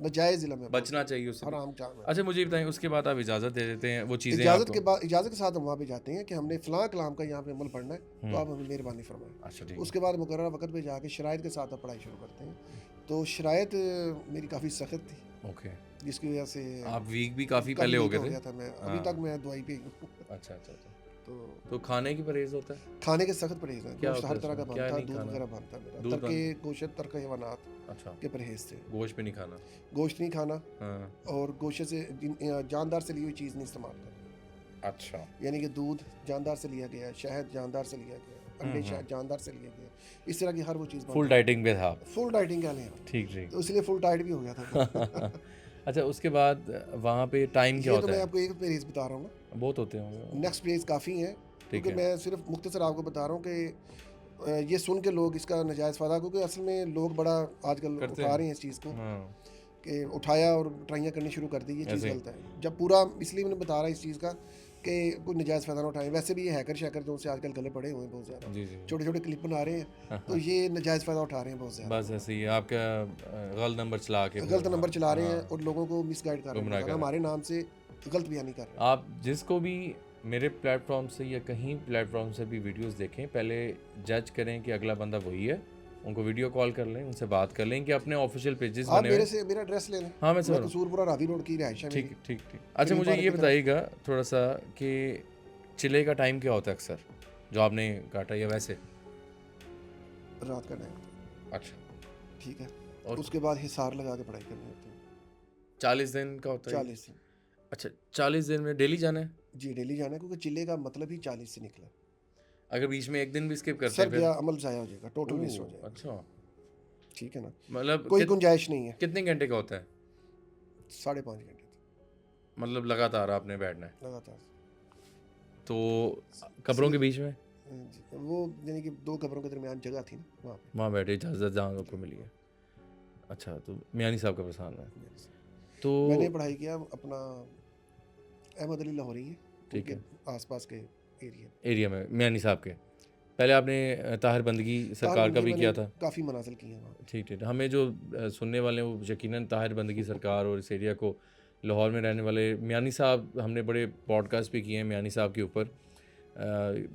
[SPEAKER 2] नाजायज़ इल्म है बहुत,
[SPEAKER 1] बचना चाहिए उससे भी।
[SPEAKER 2] हराम काम है।
[SPEAKER 1] अच्छा मुझे ये बताएँ, उसके बाद आप इजाज़त दे देते हैं वो चीज़ें आपको?
[SPEAKER 2] इजाज़त के साथ हम वहाँ पे जाते हैं कि हमने फ़लाँ कलाम का यहाँ पे अमल पढ़ना है, तो
[SPEAKER 1] हुँ।
[SPEAKER 2] आप हमें मेहरबानी फरमाएं।
[SPEAKER 1] अच्छा, ठीक है।
[SPEAKER 2] उसके बाद मुकर्रर वक्त पे जाके शराइत के साथ आप पढ़ाई शुरू करते हैं। तो शराइत मेरी काफ़ी सख्त थी,
[SPEAKER 1] ओके।
[SPEAKER 2] जिसकी वजह से
[SPEAKER 1] आप वीक भी काफ़ी
[SPEAKER 2] काफ़ी
[SPEAKER 1] पहले हो
[SPEAKER 2] वीक
[SPEAKER 1] गए
[SPEAKER 2] हो
[SPEAKER 1] थे?
[SPEAKER 2] गया था मैं, अभी
[SPEAKER 1] हाँ।
[SPEAKER 2] तक मैं दवाई पे ही हूँ।
[SPEAKER 1] अच्छा, अच्छा, अच्छा।
[SPEAKER 2] तो
[SPEAKER 1] तो खाने की परहेज़ होता है?
[SPEAKER 2] खाने के सख्त परहेज़ हैं,
[SPEAKER 1] क्या
[SPEAKER 2] गोश्त
[SPEAKER 1] होता
[SPEAKER 2] हर
[SPEAKER 1] है
[SPEAKER 2] तरह का
[SPEAKER 1] उसमें? क्या
[SPEAKER 2] बनता,
[SPEAKER 1] नहीं
[SPEAKER 2] दूध
[SPEAKER 1] खाना?
[SPEAKER 2] वगैरह बनता मेरा,
[SPEAKER 1] दूध
[SPEAKER 2] तरके गोश्त तरका हैवानात
[SPEAKER 1] अच्छा,
[SPEAKER 2] के परहेज़ से,
[SPEAKER 1] गोश्त भी नहीं खाना।
[SPEAKER 2] गोश्त नहीं खाना,
[SPEAKER 1] हाँ,
[SPEAKER 2] और गोश्त से जानदार से ली हुई चीज़ नहीं इस्तेमाल करनी,
[SPEAKER 1] अच्छा।
[SPEAKER 2] यानी कि दूध जानदार से लिया गया, शहद जानदार से लिया गया, अंडे
[SPEAKER 1] हुँ।
[SPEAKER 2] जानदार से लिए गए, इस तरह की हर वो चीज़
[SPEAKER 1] फुल डाइटिंग पे था आप?
[SPEAKER 2] फुल डाइटिंग कह लें आप,
[SPEAKER 1] ठीक, ठीक।
[SPEAKER 2] तो इसलिए फुल डाइट भी हो गया था।
[SPEAKER 1] अच्छा उसके बाद वहाँ पे टाइम क्या
[SPEAKER 2] ये तो
[SPEAKER 1] होता
[SPEAKER 2] मैं
[SPEAKER 1] है?
[SPEAKER 2] आपको एक परहेज़ बता रहा हूँ ना,
[SPEAKER 1] बहुत होते होंगे।
[SPEAKER 2] नेक्स्ट परहेज़ काफ़ी है,
[SPEAKER 1] ठीक
[SPEAKER 2] क्योंकि
[SPEAKER 1] है।
[SPEAKER 2] मैं सिर्फ मुख्तसर आपको बता रहा हूँ कि ये सुन के लोग इसका नाजायज़ फ़ायदा, क्योंकि असल में लोग बड़ा आजकल
[SPEAKER 1] करते
[SPEAKER 2] उठा
[SPEAKER 1] हैं।
[SPEAKER 2] रहे हैं इस चीज़ को,
[SPEAKER 1] हाँ,
[SPEAKER 2] कि उठाया और ट्राइयाँ करनी शुरू कर दी, ये चीज़
[SPEAKER 1] ऐसे ही।
[SPEAKER 2] गलत है। जब पूरा इसलिए मैंने बता रहा इस चीज़ का कि कोई नाजायज़ फ़ायदा ना उठाएं। वैसे भी ये हैकर शैकर जो उनसे आजकल गले पड़े हुए हैं बहुत ज़्यादा,
[SPEAKER 1] जी, जी।
[SPEAKER 2] छोटे छोटे क्लिप बना रहे हैं,
[SPEAKER 1] हाँ,
[SPEAKER 2] तो
[SPEAKER 1] हाँ।
[SPEAKER 2] ये नाजायज़ फ़ायदा उठा रहे हैं बहुत ज़्यादा,
[SPEAKER 1] बस ऐसे ही आपका गलत नंबर चला के
[SPEAKER 2] गलत
[SPEAKER 1] फिर
[SPEAKER 2] नंबर चला रहे हैं
[SPEAKER 1] हाँ,
[SPEAKER 2] और लोगों को मिसगाइड कर रहे हैं,
[SPEAKER 1] गुमराह कर
[SPEAKER 2] बताना
[SPEAKER 1] रहे हैं।
[SPEAKER 2] हमारे नाम से गलत बयानी कर रहे हैं।
[SPEAKER 1] आप जिसको भी मेरे प्लेटफॉर्म से या कहीं प्लेटफॉर्म से भी वीडियोस देखें, पहले जज करें कि अगला बंदा वही है, उनको वीडियो कॉल कर लें, उनसे बात कर लें कि अपने ऑफिशियल पेजेस
[SPEAKER 2] आप
[SPEAKER 1] बने हुए
[SPEAKER 2] मेरे
[SPEAKER 1] हैं।
[SPEAKER 2] से मेरा एड्रेस ले लें,
[SPEAKER 1] हाँ, मैं समझ
[SPEAKER 2] मैं
[SPEAKER 1] रहा हूँ।
[SPEAKER 2] कसूरपुरा रावी रोड की रिहाइश है
[SPEAKER 1] ठीक
[SPEAKER 2] मेरी,
[SPEAKER 1] ठीक ठीक। अच्छा
[SPEAKER 2] करीम
[SPEAKER 1] मुझे
[SPEAKER 2] पार्क
[SPEAKER 1] ये
[SPEAKER 2] की तरफ।
[SPEAKER 1] बताइएगा थोड़ा सा कि चिले का टाइम क्या होता है अक्सर जो आपने काटा या वैसे?
[SPEAKER 2] रात का टाइम,
[SPEAKER 1] अच्छा।
[SPEAKER 2] ठीक है।
[SPEAKER 1] और
[SPEAKER 2] उसके बाद हिसार लगा के पढ़ाई करनी होती है,
[SPEAKER 1] 40 दिन का होता है ये?
[SPEAKER 2] 40 दिन।
[SPEAKER 1] अच्छा, 40 दिन में डेली जाना है?
[SPEAKER 2] जी, डेली जाना है, क्योंकि चिल्ले का मतलब ही 40 से निकला।
[SPEAKER 1] अगर बीच में एक दिन भी स्किप करते
[SPEAKER 2] सर
[SPEAKER 1] हैं फिर?
[SPEAKER 2] गया अमल ज़ाया हो जाएगा, टोटल वेस्ट हो
[SPEAKER 1] ओह!
[SPEAKER 2] जाएगा।
[SPEAKER 1] अच्छा,
[SPEAKER 2] ठीक है ना?
[SPEAKER 1] मतलब
[SPEAKER 2] कोई गुंजाइश नहीं है।
[SPEAKER 1] कितने घंटे का होता है?
[SPEAKER 2] 5.5 घंटे
[SPEAKER 1] मतलब लगातार आपने बैठना है।
[SPEAKER 2] लगातार।
[SPEAKER 1] तो कब्रों के
[SPEAKER 2] इसलिए
[SPEAKER 1] बीच में
[SPEAKER 2] वो यानी कि 2 कब्रों के दरमियान जगह थी ना वहाँ पे।
[SPEAKER 1] वहाँ बैठे इजाज़त जहाँ आपको मिली है। अच्छा, तो मियानी साहब कब्रिस्तान में। तो
[SPEAKER 2] मैंने पढ़ाई किया अपना अहमद अली लाहौरी है,
[SPEAKER 1] ठीक
[SPEAKER 2] उनके
[SPEAKER 1] है,
[SPEAKER 2] आसपास के एरिया।
[SPEAKER 1] एरिया में मियानी साहब के। पहले आपने ताहिर बंदगी सरकार का भी
[SPEAKER 2] मैंने
[SPEAKER 1] किया था।
[SPEAKER 2] काफ़ी मनाजिल किए हैं वहाँ पे।
[SPEAKER 1] ठीक, ठीक। हमें जो सुनने वाले हैं वो यकीनन ताहिर बंदगी सरकार और इस एरिया को लाहौर में रहने वाले मियानी साहब, हमने बड़े पॉडकास्ट भी किए हैं मियानी साहब के ऊपर।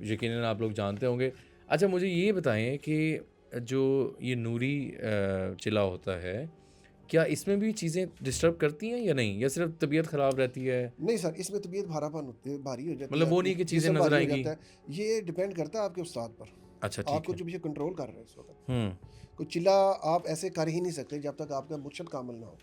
[SPEAKER 1] यकीनन आप लोग जानते होंगे। अच्छा, मुझे ये बताएं कि जो ये नूरी चिला होता है, क्या इसमें भी चीज़ें डिस्टर्ब करती हैं या नहीं, या सिर्फ तबीयत ख़राब रहती है?
[SPEAKER 2] नहीं सर, इसमें तबीयत भारापन होती है, भारी हो जाती है
[SPEAKER 1] मतलब वो
[SPEAKER 2] आपकी,
[SPEAKER 1] नहीं कि चीज़ें
[SPEAKER 2] जिस्म
[SPEAKER 1] नज़र
[SPEAKER 2] भारी हो
[SPEAKER 1] आएंगी?
[SPEAKER 2] जाता है। ये डिपेंड करता है आपके उस्ताद पर,
[SPEAKER 1] अच्छा, ठीक
[SPEAKER 2] आपको
[SPEAKER 1] है।
[SPEAKER 2] जो पीछे कंट्रोल कर रहे हैं इस वक्त।
[SPEAKER 1] हम्म।
[SPEAKER 2] कोई चिल्ला आप ऐसे कर ही नहीं सकते जब तक आपका मुर्शद कामिल ना हो।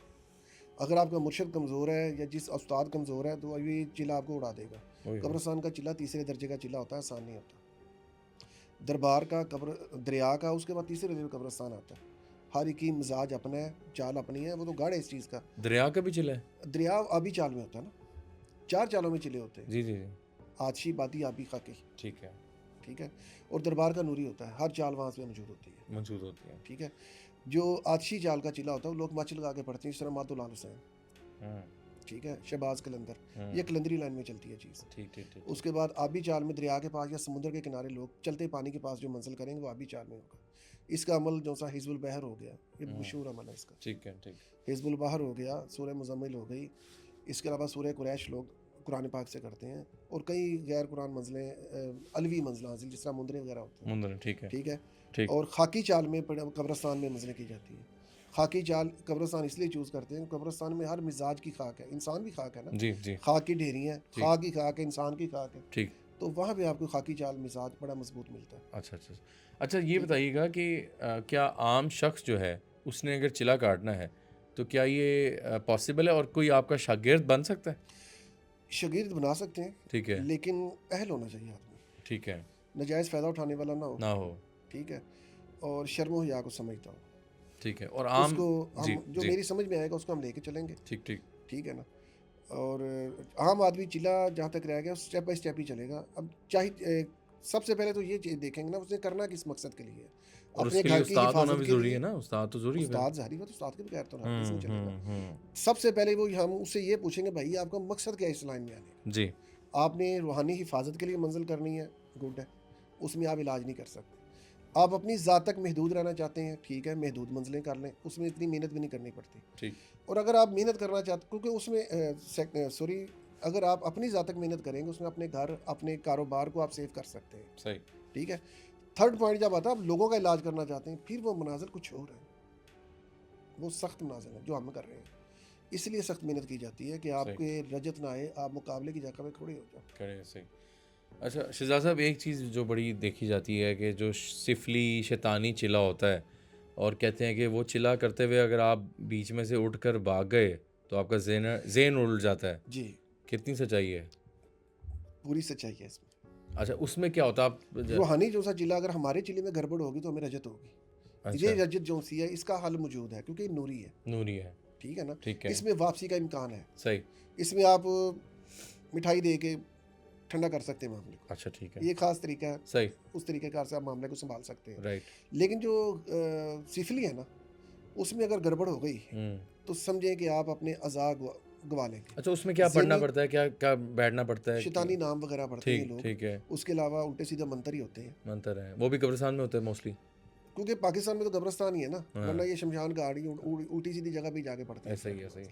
[SPEAKER 2] अगर आपका मुर्शद कमज़ोर है या जिस उस्ताद कमज़ोर है तो ये चिल्ला आपको उड़ा देगा।
[SPEAKER 1] वही है।
[SPEAKER 2] कब्रिस्तान का चिल्ला तीसरे दर्जे का चिल्ला होता है, आसान नहीं होता। दरबार का कब्र दरिया का, उसके बाद तीसरे दर्जे का कब्रिस्तान आता है। हर एक की मिजाज अपना है, चाल अपनी है, वो तो गाढ़ है इस चीज़ का।
[SPEAKER 1] दरिया का भी चिला है?
[SPEAKER 2] दरिया आबी चाल में होता है ना, 4 चालों में चिले होते हैं,
[SPEAKER 1] जी, जी, जी।
[SPEAKER 2] आदशी, बादी, आबी, खाकी।
[SPEAKER 1] ठीक है,
[SPEAKER 2] ठीक है। और दरबार का नूरी होता है, हर चाल वहाँ से मौजूद होती है।
[SPEAKER 1] मौजूद होती है।
[SPEAKER 2] ठीक है। जो आदशी चाल का चिल्ला होता है वो लोग मच लगा के पढ़ते हैं, इस तरह मातुल आल हुसैन।
[SPEAKER 1] हम्म,
[SPEAKER 2] ठीक है, शहबाज कलंदर, ये
[SPEAKER 1] हम्म।
[SPEAKER 2] कलंदरी लाइन में चलती है चीज़।
[SPEAKER 1] ठीक, ठीक, ठीक।
[SPEAKER 2] उसके बाद आबी चाल में दरिया के पास या समुद्र के किनारे लोग चलते पानी के पास जो मंजिल करेंगे वो आबी चाल में होगा। इसका अमल जो सा हिज़्बुल बहर हो गया, ये मशहूर अमल है इसका।
[SPEAKER 1] ठीक है, ठीक।
[SPEAKER 2] हिज़्बुल बहर हो गया, सूरह मुज़म्मिल हो गई। इसके अलावा सूरह कुरैश लोग कुरान पाक से करते हैं, और कई गैर कुरान मंजिलें, अलवी मंजिल हासिल जिस तरह मुंदरें वगैरह होते हैं।
[SPEAKER 1] मुंदर, ठीक है।
[SPEAKER 2] ठीक है।
[SPEAKER 1] ठीक।
[SPEAKER 2] और खाकी चाल में कब्रिस्तान में मंजिलें की जाती हैं। खाकी चाल कब्रिस्तान इसलिए चूज़ करते हैं, कब्रिस्तान में हर मिजाज की खाक है, इंसान भी खाक है ना,
[SPEAKER 1] जी, जी।
[SPEAKER 2] खाक की ढेरी है,
[SPEAKER 1] ठीक।
[SPEAKER 2] खाक की खाक है, इंसान की खाक है।
[SPEAKER 1] ठीक।
[SPEAKER 2] तो वहाँ पे आपको खाकी चाल मिजाज बड़ा मजबूत मिलता है।
[SPEAKER 1] अच्छा, अच्छा। अच्छा, ये बताइएगा कि क्या आम शख्स जो है उसने अगर चिला काटना है तो क्या ये पॉसिबल है, और कोई आपका शागिर्द बन सकता है?
[SPEAKER 2] शागिर्द बना सकते हैं,
[SPEAKER 1] ठीक है,
[SPEAKER 2] लेकिन अहल होना चाहिए आदमी,
[SPEAKER 1] ठीक है।
[SPEAKER 2] नजायज़ फ़ायदा उठाने वाला ना हो।
[SPEAKER 1] ना हो।
[SPEAKER 2] ठीक है। और शर्म हया को समझता हो,
[SPEAKER 1] ठीक है। और आम
[SPEAKER 2] उसको
[SPEAKER 1] जी,
[SPEAKER 2] हम जो
[SPEAKER 1] जी।
[SPEAKER 2] मेरी समझ में आएगा उसको हम लेके चलेंगे।
[SPEAKER 1] ठीक, ठीक।
[SPEAKER 2] ठीक है ना। और आम आदमी चिल्ला जहाँ तक रह गया स्टेप बाय स्टेप ही चलेगा। अब चाहे सबसे पहले तो ये चीज़ देखेंगे ना उसने करना किस मकसद के लिए है।
[SPEAKER 1] और
[SPEAKER 2] अपने
[SPEAKER 1] उसके लिए
[SPEAKER 2] घर की
[SPEAKER 1] उस्ताद होना
[SPEAKER 2] हिफाजत
[SPEAKER 1] भी
[SPEAKER 2] के
[SPEAKER 1] ज़रूरी है
[SPEAKER 2] लिए।
[SPEAKER 1] ना, उस्ताद तो ज़रूरी है फिर।
[SPEAKER 2] उस्ताद ज़ाहिर बात, उस्ताद के बगैर तो हरगिज़ नहीं चलेगा।
[SPEAKER 1] हम्म।
[SPEAKER 2] सबसे पहले वो हम उससे ये पूछेंगे, भाई आपका मकसद क्या है इस लाइन में आने का?
[SPEAKER 1] जी।
[SPEAKER 2] आपने रूहानी हिफाजत के लिए मंजिल करनी है, गुड है, उसमें आप इलाज नहीं कर सकते। आप अपनी ज़ात तक महदूद रहना चाहते हैं, ठीक है, महदूद मंजिलें कर लें, उसमें इतनी मेहनत भी नहीं करनी पड़ती।
[SPEAKER 1] ठीक।
[SPEAKER 2] और अगर आप मेहनत करना चाहते, क्योंकि उसमें अगर आप अपनी ज़ात तक मेहनत करेंगे उसमें अपने घर, अपने कारोबार को आप सेव कर सकते हैं।
[SPEAKER 1] सही।
[SPEAKER 2] ठीक है। थर्ड पॉइंट जब आता है आप लोगों का इलाज करना चाहते हैं, फिर वो मनाजिल कुछ और है, वो सख्त मनाजिल है जो हम कर रहे हैं। इसलिए सख्त मेहनत की जाती है कि आपके रजत ना आए, आप मुकाबले की जगह पे खड़े हो जाओ।
[SPEAKER 1] करें, सही। अच्छा शहजाद साहब, एक चीज़ जो बड़ी देखी जाती है कि जो सिफली शैतानी चिला होता है, और कहते हैं कि वो चिला करते हुए अगर आप बीच में से उठकर भाग गए तो आपका ज़हन उड़ जाता है।
[SPEAKER 2] जी,
[SPEAKER 1] कितनी सच्चाई है?
[SPEAKER 2] पूरी सच्चाई है इसमें।
[SPEAKER 1] अच्छा, उसमें क्या होता है आप
[SPEAKER 2] रूहानी जो सा चिल्ला अगर हमारे चिल्ले में गड़बड़ होगी तो हमें रजत होगी।
[SPEAKER 1] अच्छा,
[SPEAKER 2] ये रजत जो सी है इसका हल मौजूद है, क्योंकि नूरी है।
[SPEAKER 1] नूरी है।
[SPEAKER 2] ठीक है ना।
[SPEAKER 1] ठीक है,
[SPEAKER 2] इसमें वापसी का इम्कान है।
[SPEAKER 1] सही।
[SPEAKER 2] इसमें आप मिठाई दे के ठंडा कर सकते हैं मामले को।
[SPEAKER 1] अच्छा, ठीक है,
[SPEAKER 2] ये खास तरीका है,
[SPEAKER 1] सही।
[SPEAKER 2] उस तरीके कार से आप मामले को संभाल सकते हैं।
[SPEAKER 1] राइट।
[SPEAKER 2] लेकिन जो सिफली है ना, उसमें अगर गड़बड़ हो गई तो समझें कि आप अपने अज़ा गवा लेंगे।
[SPEAKER 1] अच्छा, उसमें क्या पढ़ना पड़ता है, क्या क्या बैठना पड़ता है?
[SPEAKER 2] शैतानी नाम वगैरह पढ़ते हैं
[SPEAKER 1] ठीक,
[SPEAKER 2] लोग।
[SPEAKER 1] ठीक है।
[SPEAKER 2] उसके अलावा उल्टे सीधे मंत्र ही होते हैं,
[SPEAKER 1] मंतर है, वो भी कब्रिस्तान में होता है मोस्टली।
[SPEAKER 2] क्योंकि पाकिस्तान में तो कब्रिस्तान ही है ना,
[SPEAKER 1] हाँ।
[SPEAKER 2] वरना ये शमशान गाड़ी उल्टी सीधी जगह पे जाके पड़ते हैं।
[SPEAKER 1] ऐसा ही है, सही।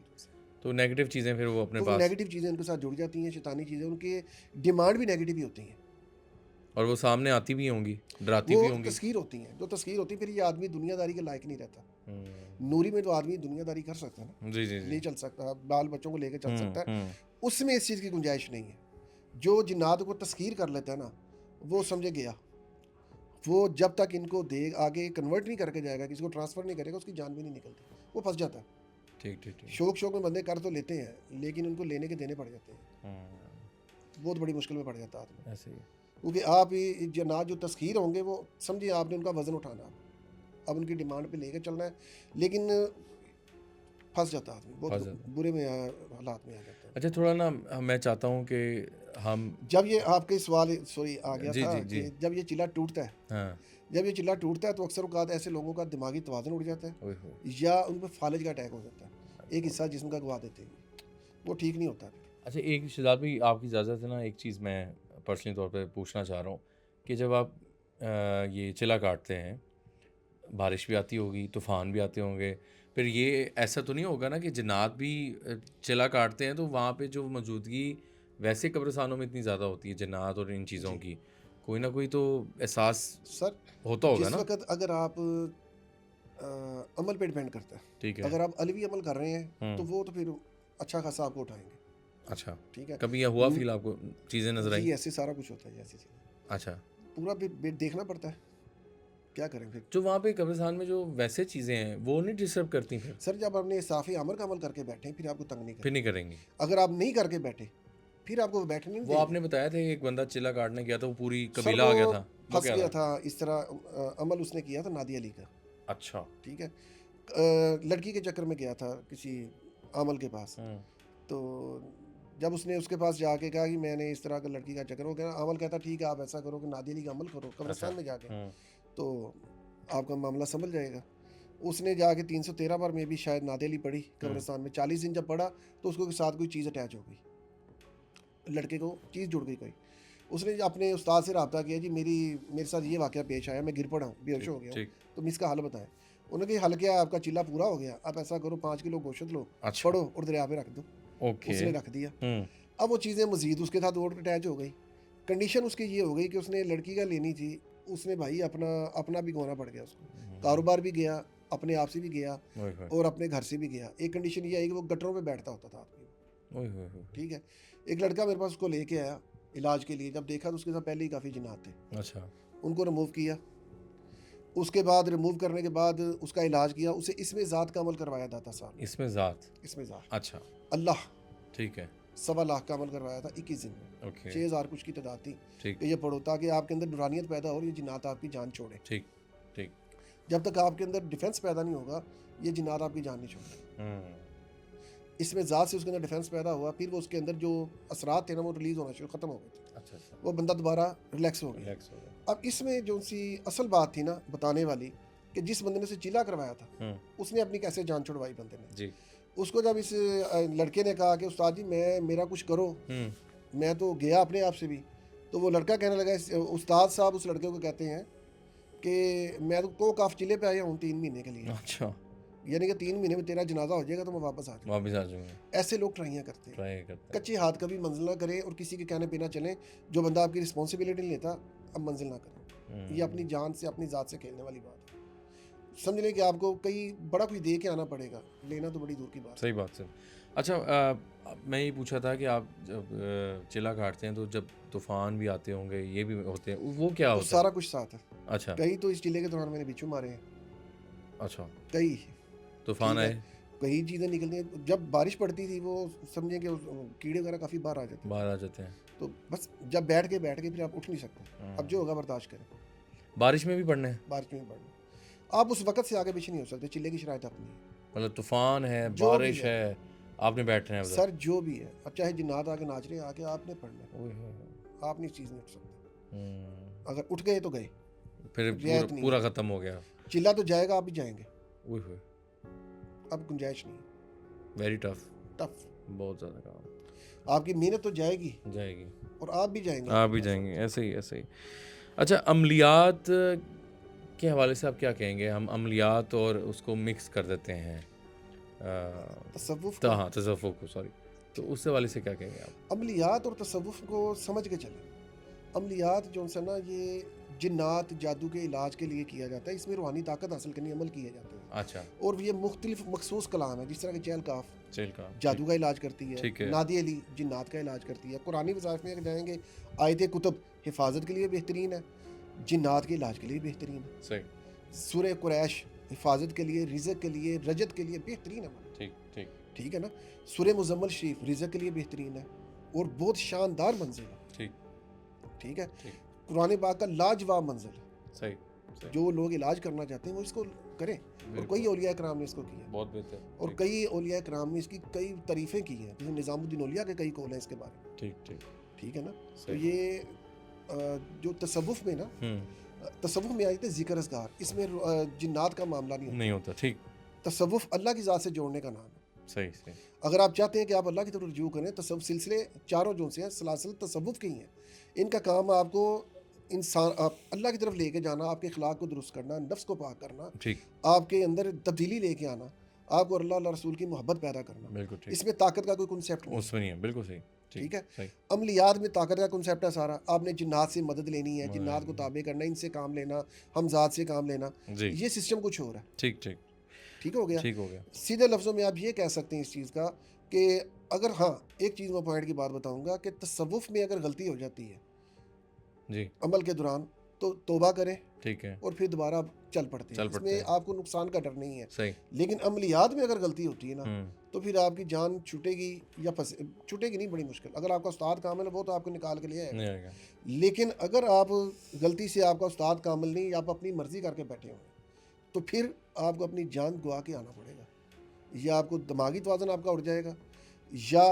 [SPEAKER 1] तो नेगेटिव चीज़ें फिर वो अपने
[SPEAKER 2] तो
[SPEAKER 1] पास,
[SPEAKER 2] नेगेटिव चीज़ें उनके साथ जुड़ जाती हैं, शैतानी चीज़ें, उनके डिमांड भी नेगेटिव ही होती हैं।
[SPEAKER 1] और वो सामने आती भी होंगी, डराती
[SPEAKER 2] वो
[SPEAKER 1] भी होंगी।
[SPEAKER 2] तस्कीर होती हैं, जो तस्कीर होती है, फिर ये आदमी दुनियादारी के लायक नहीं रहता।
[SPEAKER 1] हम्म,
[SPEAKER 2] नूरी में तो आदमी दुनियादारी कर सकता है ना,
[SPEAKER 1] जी, जी, जी।
[SPEAKER 2] ले चल सकता है, बाल बच्चों को लेके चल सकता है,
[SPEAKER 1] हम्म।
[SPEAKER 2] उसमें इस चीज़ की गुंजाइश नहीं है। जो जिन्नात को तस्कीर कर लेता है ना, वो समझे गया, वो जब तक इनको दे आगे कन्वर्ट नहीं करके जाएगा, किसी को ट्रांसफ़र नहीं करेगा, उसकी जान भी नहीं निकलती, वो फंस जाता है।
[SPEAKER 1] ठीक ठीक ठीक।
[SPEAKER 2] शौक में बंदे कर तो लेते हैं, लेकिन उनको लेने के देने पड़ जाते हैं, बहुत बड़ी मुश्किल में पड़ जाता है आदमी।
[SPEAKER 1] ऐसे ही।
[SPEAKER 2] क्योंकि आप जनात जो तस्खीर होंगे वो समझिए आपने उनका वज़न उठाना है, अब उनकी डिमांड पे लेके चलना है, लेकिन फंस जाता है आदमी, बहुत
[SPEAKER 1] फंस जाता है।
[SPEAKER 2] बुरे में हालात में आ जाता है।
[SPEAKER 1] अच्छा थोड़ा ना मैं चाहता हूँ कि हम
[SPEAKER 2] जब ये आपके सवाल सॉरी आ गया
[SPEAKER 1] जी
[SPEAKER 2] था
[SPEAKER 1] जी जी
[SPEAKER 2] कि जब ये चिल्ला टूटता है,
[SPEAKER 1] हाँ
[SPEAKER 2] जब ये चिल्ला टूटता है तो अक्सर औकात ऐसे लोगों का दिमागी तवाज़ुन उड़ जाता है,
[SPEAKER 1] ओए होए।
[SPEAKER 2] या उन पर फालिज का अटैक हो जाता है, एक हिस्सा जिस्म का गवा देते हैं, वो ठीक नहीं होता।
[SPEAKER 1] अच्छा एक शिदात भाई आपकी इजाज़त है ना, एक चीज़ मैं पर्सनली तौर पे पूछना चाह रहा हूँ कि जब आप ये चिला काटते हैं, बारिश भी आती होगी, तूफ़ान भी आते होंगे, फिर ये ऐसा तो नहीं होगा ना कि जिन्नात भी चिला काटते हैं तो वहाँ पे जो मौजूदगी वैसे कब्रिस्तानों में इतनी ज़्यादा होती है जिन्नात और इन चीज़ों
[SPEAKER 2] जी
[SPEAKER 1] की, कोई ना कोई तो एहसास
[SPEAKER 2] सर,
[SPEAKER 1] होता होगा
[SPEAKER 2] जिस
[SPEAKER 1] ना?
[SPEAKER 2] वक्त अगर आप अमल पे डिपेंड करता है,
[SPEAKER 1] ठीक है।
[SPEAKER 2] अगर आप अलवी अमल कर रहे हैं तो
[SPEAKER 1] हुँ।
[SPEAKER 2] वो तो फिर अच्छा खासा आपको उठाएंगे,
[SPEAKER 1] अच्छा,
[SPEAKER 2] ठीक है।
[SPEAKER 1] कभी यह हुआ
[SPEAKER 2] न-
[SPEAKER 1] फ़ील आपको चीज़ें नज़र आई?
[SPEAKER 2] जी ऐसे सारा कुछ होता है, ऐसी चीज़ें
[SPEAKER 1] अच्छा,
[SPEAKER 2] पूरा भी देखना पड़ता है, क्या करें फिर।
[SPEAKER 1] जो वहाँ पे कब्रिस्तान में जो वैसे चीज़ें हैं, वो नहीं डिस्टर्ब करती फिर?
[SPEAKER 2] सर जब आपने साफ़ी अमल का अमल करके बैठे फिर आपको तंग नहीं
[SPEAKER 1] फिर नहीं
[SPEAKER 2] करेंगे,
[SPEAKER 1] करेंगे।
[SPEAKER 2] अगर आप नहीं करके बैठे फिर आपको बैठने नहीं
[SPEAKER 1] वो
[SPEAKER 2] देंगे।
[SPEAKER 1] आपने बताया था कि एक बंदा चिल्ला काटने गया था, वो पूरी
[SPEAKER 2] सर
[SPEAKER 1] कबीला
[SPEAKER 2] वो
[SPEAKER 1] आ गया था, वो
[SPEAKER 2] फंस
[SPEAKER 1] क्या
[SPEAKER 2] गया
[SPEAKER 1] था?
[SPEAKER 2] था इस तरह, अमल उसने किया था नादिया अली का,
[SPEAKER 1] अच्छा।
[SPEAKER 2] ठीक है। लड़की के चक्कर में गया था किसी अमल के पास,
[SPEAKER 1] हुँ,
[SPEAKER 2] तो जब उसने उसके पास जाके कहा कि मैंने इस तरह का लड़की का चक्कर, वो कह अमल कहता ठीक है आप ऐसा करो कि नादिया अली का अमल करो
[SPEAKER 1] अच्छा।
[SPEAKER 2] कब्रिस्तान में जाके,
[SPEAKER 1] हुँ,
[SPEAKER 2] तो आपका मामला संभल जाएगा। उसने जाके 313 बार में भी शायद नादिया अली पढ़ी कब्रिस्तान में, 40 दिन जब पढ़ा तो उसको साथ कोई चीज़ अटैच हो गई, लड़के को चीज़ जुड़ गई कोई। उसने अपने उस्ताद से रब्ता किया जी मेरे साथ ये वाक़या पेश आया, मैं गिर पड़ा हूँ, बेहोश
[SPEAKER 1] ठीक,
[SPEAKER 2] हो गया हूँ,
[SPEAKER 1] ठीक।
[SPEAKER 2] तो इसका हल बताएं। उन्होंने कहा हल क्या, आपका चिल्ला पूरा हो गया, आप ऐसा करो 5 किलो गोश्त लो,
[SPEAKER 1] अच्छा,
[SPEAKER 2] पढ़ो और दरिया पे रख दो।
[SPEAKER 1] ओके।
[SPEAKER 2] उसने रख दिया।
[SPEAKER 1] हुँ,
[SPEAKER 2] अब वो चीज़ें मज़ीद उसके साथ और अटैच हो गई। कंडीशन उसकी ये हो गई कि उसने लड़की का लेनी थी, उसने भाई अपना अपना भी गंवाना पड़ गया उसको, कारोबार भी गया, अपने आप से भी गया
[SPEAKER 1] ओए होए,
[SPEAKER 2] और अपने घर से भी गया। एक कंडीशन ये आई कि वो गटरों पे बैठता होता था आदमी,
[SPEAKER 1] ओए होए होए।
[SPEAKER 2] ठीक है। एक लड़का मेरे पास उसको लेके आया इलाज के लिए, जब देखा तो उसके साथ पहले ही काफ़ी जिन्नात थे,
[SPEAKER 1] अच्छा,
[SPEAKER 2] उनको रिमूव किया। उसके बाद रिमूव करने के बाद उसका इलाज किया, उसे इसमें ज़ात का अमल करवाया दाता साहब ने,
[SPEAKER 1] इसमें ज़ात,
[SPEAKER 2] इसमें ज़ात
[SPEAKER 1] अच्छा,
[SPEAKER 2] अल्लाह
[SPEAKER 1] ठीक है,
[SPEAKER 2] 1.25 लाख का अमल करवाया था 21 दिन में,
[SPEAKER 1] ओके,
[SPEAKER 2] 6000 कुछ की तादाद थी
[SPEAKER 1] ठीक,
[SPEAKER 2] कि ये पढ़ो ताकि आपके अंदर नूरानियत पैदा हो और ये जिन्नात आपकी जान छोड़े।
[SPEAKER 1] ठीक, ठीक।
[SPEAKER 2] जब तक आपके अंदर डिफेंस पैदा नहीं होगा ये जिन्नात आपकी जान नहीं छोड़े।
[SPEAKER 1] हुँ,
[SPEAKER 2] इसमें ज़ात से उसके अंदर डिफेंस पैदा हुआ, फिर वो उसके अंदर जो असरात थे ना वो रिलीज़ होना शुरू ख़त्म हो गए थे,
[SPEAKER 1] अच्छा, अच्छा,
[SPEAKER 2] वो बंदा दोबारा रिलैक्स हो गया।
[SPEAKER 1] रिलैक्स हो गया।
[SPEAKER 2] अब इसमें जो सी असल बात थी ना बताने वाली कि जिस बंदे ने उसे चिल्ला करवाया था
[SPEAKER 1] हुँ,
[SPEAKER 2] उसने अपनी कैसे जान छुड़वाई बंदे ने।
[SPEAKER 1] जी,
[SPEAKER 2] उसको जब इस लड़के ने कहा कि उस्ताद जी मैं मेरा कुछ करो,
[SPEAKER 1] हुँ,
[SPEAKER 2] मैं तो गया अपने आप से भी, तो वो लड़का कहने लगा उस्ताद साहब उस लड़के को कहते हैं कि मैं तो काफ चिल्ले पे आया हूँ 3 महीने के लिए,
[SPEAKER 1] अच्छा,
[SPEAKER 2] यानी कि 3 महीने में तेरा जनाजा हो जाएगा तो मैं वापस आ जाऊँ।
[SPEAKER 1] वापिस आ जाऊँगा,
[SPEAKER 2] ऐसे लोग ट्राइयाँ करते हैं,
[SPEAKER 1] ट्राई करते हैं।
[SPEAKER 2] कच्चे हाथ कभी मंजिल ना करें और किसी के कहने पे ना चलें, जो बंदा आपकी रिस्पॉन्सिबिलिटी नहीं लेता अब मंजिल ना करें। ये अपनी जान से अपनी ज़ात से खेलने वाली बात है। समझ लें कि आपको कई बड़ा कुछ दे के आना पड़ेगा, लेना तो बड़ी दूर की बात है।
[SPEAKER 1] सही बात सर। अच्छा मैं ये पूछा था कि आप जब चिल्ला काटते हैं तो जब तूफ़ान भी आते होंगे, ये भी होते हैं, वो क्या
[SPEAKER 2] वो
[SPEAKER 1] होता है?
[SPEAKER 2] सारा कुछ साथ है।
[SPEAKER 1] अच्छा,
[SPEAKER 2] कई तो इस चिल्ले के दौरान मैंने बिच्छू मारे हैं,
[SPEAKER 1] अच्छा,
[SPEAKER 2] कई,
[SPEAKER 1] तूफ़ान
[SPEAKER 2] ठीक है।
[SPEAKER 1] आए,
[SPEAKER 2] कई चीज़ें निकलती हैं, जब बारिश पड़ती थी वो समझें कि कीड़े वगैरह काफ़ी बाहर आ जाते हैं,
[SPEAKER 1] बाहर आ जाते हैं।
[SPEAKER 2] तो बस जब बैठ के फिर आप उठ नहीं सकते। अब जो होगा बर्दाश्त करें,
[SPEAKER 1] बारिश में भी पड़ना है?
[SPEAKER 2] बारिश में भी पड़ना, आप उस वक़्त से आगे पीछे नहीं हो सकते, चिल्ले की शराइत अपनी है।
[SPEAKER 1] मतलब तूफ़ान है,
[SPEAKER 2] जो भी
[SPEAKER 1] बारिश है, आपने बैठना है उधर?
[SPEAKER 2] सर जो भी है, अब चाहे जिन्नात आके नाच रहे हैं, आके आपने पढ़ना है,
[SPEAKER 1] ओए होए होए।
[SPEAKER 2] आप नहीं इस चीज़ में उठ सकते।
[SPEAKER 1] हुँ,
[SPEAKER 2] अगर उठ गए तो गए,
[SPEAKER 1] फिर
[SPEAKER 2] रियायत
[SPEAKER 1] पूरा
[SPEAKER 2] नहीं
[SPEAKER 1] पूरा
[SPEAKER 2] है।
[SPEAKER 1] ख़त्म हो गया।
[SPEAKER 2] चिल्ला तो जाएगा, आप भी जाएँगे,
[SPEAKER 1] ओए होए!
[SPEAKER 2] अब गुंजाइश नहीं है,
[SPEAKER 1] वेरी टफ़,
[SPEAKER 2] टफ।
[SPEAKER 1] बहुत ज़्यादा काम।
[SPEAKER 2] आपकी मेहनत तो जाएगी
[SPEAKER 1] जाएगी।
[SPEAKER 2] और आप भी जाएँगे।
[SPEAKER 1] आप भी जाएँगे, ऐसे ही, ऐसे ही। अच्छा अमलियात के हवाले से आप क्या कहेंगे? हम अमलियात और उसको मिक्स कर देते हैं।
[SPEAKER 2] तसव्वुफ़
[SPEAKER 1] तो
[SPEAKER 2] को,
[SPEAKER 1] हाँ, तसव्वुफ़ को सॉरी। तो उस हवाले से क्या कहेंगे आप?
[SPEAKER 2] अमलियात और तसव्वुफ़ को समझ के चलें। अमलियात जो है ना ये जिन्नात जादू के इलाज के लिए किया जाता है, इसमें रूहानी ताकत हासिल करने अमल किए जाते हैं
[SPEAKER 1] अच्छा,
[SPEAKER 2] और ये मुख्तलिफ मखसूस कलाम है, जिस तरह के चहल काफ
[SPEAKER 1] चेल का
[SPEAKER 2] जादू का इलाज करती है,
[SPEAKER 1] ठीक है।
[SPEAKER 2] नादी अली जिन्नात का इलाज करती है, कुरानी वज़ाइफ में अगर जाएंगे आयत कुतुब हिफाजत के लिए बेहतरीन है, जिन्नात के इलाज के लिए बेहतरीन है,
[SPEAKER 1] सही,
[SPEAKER 2] सूरह कुरैश हिफाजत के लिए, रिज़्क़ के लिए, रजत के लिए बेहतरीन है।
[SPEAKER 1] ठीक, ठीक।
[SPEAKER 2] ठीक है ना। सूरह मुज़म्मिल शरीफ रिज़्क़ के लिए बेहतरीन है और बहुत शानदार मंजिल है,
[SPEAKER 1] ठीक
[SPEAKER 2] ठीक है।
[SPEAKER 1] ठीक
[SPEAKER 2] कुरान पाक का लाजवाब मंजिल है,
[SPEAKER 1] सही सही
[SPEAKER 2] जो लोग इलाज करना चाहते हैं वो इसको करें। और
[SPEAKER 1] बिल्कुल
[SPEAKER 2] कई औलिया कराम ने इसको किया
[SPEAKER 1] बहुत बेहतर
[SPEAKER 2] और
[SPEAKER 1] ठीक
[SPEAKER 2] कई औलिया कराम ने इसकी कई तारीफ़ें की हैं, जैसे निज़ामुद्दीन औलिया के कई कौल हैं इसके बारे में,
[SPEAKER 1] ठीक ठीक
[SPEAKER 2] ठीक है ना। तो
[SPEAKER 1] सही
[SPEAKER 2] ये जो तसव्वुफ़ में ना, तसव्वुफ़ में आयत है ज़िक्र असगार, इसमें जिन्नात का मामला नहीं होता।
[SPEAKER 1] नहीं होता ठीक
[SPEAKER 2] तसव्वुफ़ अल्लाह की ज़ात से जोड़ने का नाम है।
[SPEAKER 1] सही सही
[SPEAKER 2] अगर आप चाहते हैं कि आप अल्लाह की तरफ रुजू करें, तसव्वुफ़ सिलसिले चारों जो से हैं सलासिल तसव्वुफ़ के ही हैं। इनका काम आपको इंसान आप अल्लाह की तरफ लेके जाना, आपके अखलाक को दुरुस्त करना, नफ्स को पाक करना,
[SPEAKER 1] ठीक
[SPEAKER 2] आपके अंदर तब्दीली लेके आना, आपको अल्लाह अल्लाह रसूल की मोहब्बत पैदा करना।
[SPEAKER 1] बिल्कुल ठीक
[SPEAKER 2] इसमें ताकत का कोई कॉन्सेप्ट नहीं है,
[SPEAKER 1] उसमें नहीं है बिल्कुल सही
[SPEAKER 2] ठीक है।
[SPEAKER 1] सही
[SPEAKER 2] अमलियात में ताकत का कॉन्सेप्ट है सारा। आपने जिन्नात से मदद लेनी है, जिन्नात को
[SPEAKER 1] मदद
[SPEAKER 2] ताबे करना, इनसे काम लेना, हमजात से काम लेना,
[SPEAKER 1] जी
[SPEAKER 2] ये सिस्टम कुछ और है,
[SPEAKER 1] ठीक ठीक
[SPEAKER 2] ठीक हो गया।
[SPEAKER 1] ठीक हो गया
[SPEAKER 2] सीधे लफ्ज़ों में आप ये कह सकते हैं इस चीज़ का कि अगर हाँ, एक चीज़ मैं पॉइंट की बात बताऊंगा कि तसव्वुफ़ में अगर गलती हो जाती है
[SPEAKER 1] जी
[SPEAKER 2] अमल के दौरान, तो तौबा करें
[SPEAKER 1] ठीक है
[SPEAKER 2] और फिर दोबारा आप चल पड़ते हैं,
[SPEAKER 1] चल पड़ते
[SPEAKER 2] इसमें
[SPEAKER 1] हैं
[SPEAKER 2] आपको नुकसान का डर नहीं है।
[SPEAKER 1] सही
[SPEAKER 2] लेकिन अमलियात में अगर गलती होती है ना,
[SPEAKER 1] हम्म
[SPEAKER 2] तो फिर आपकी जान छूटेगी या फंस छूटेगी नहीं, बड़ी मुश्किल। अगर आपका उस्ताद कामिल है वो तो आपको निकाल के ले आएगा,
[SPEAKER 1] नहीं आएगा
[SPEAKER 2] लेकिन अगर आप गलती से आपका उस्ताद कामिल नहीं, आप अपनी मर्जी करके बैठे हुए हैं, तो फिर आपको अपनी जान गवा के आना पड़ेगा। या आपको दिमागी तवाज़ुन आपका उड़ जाएगा, या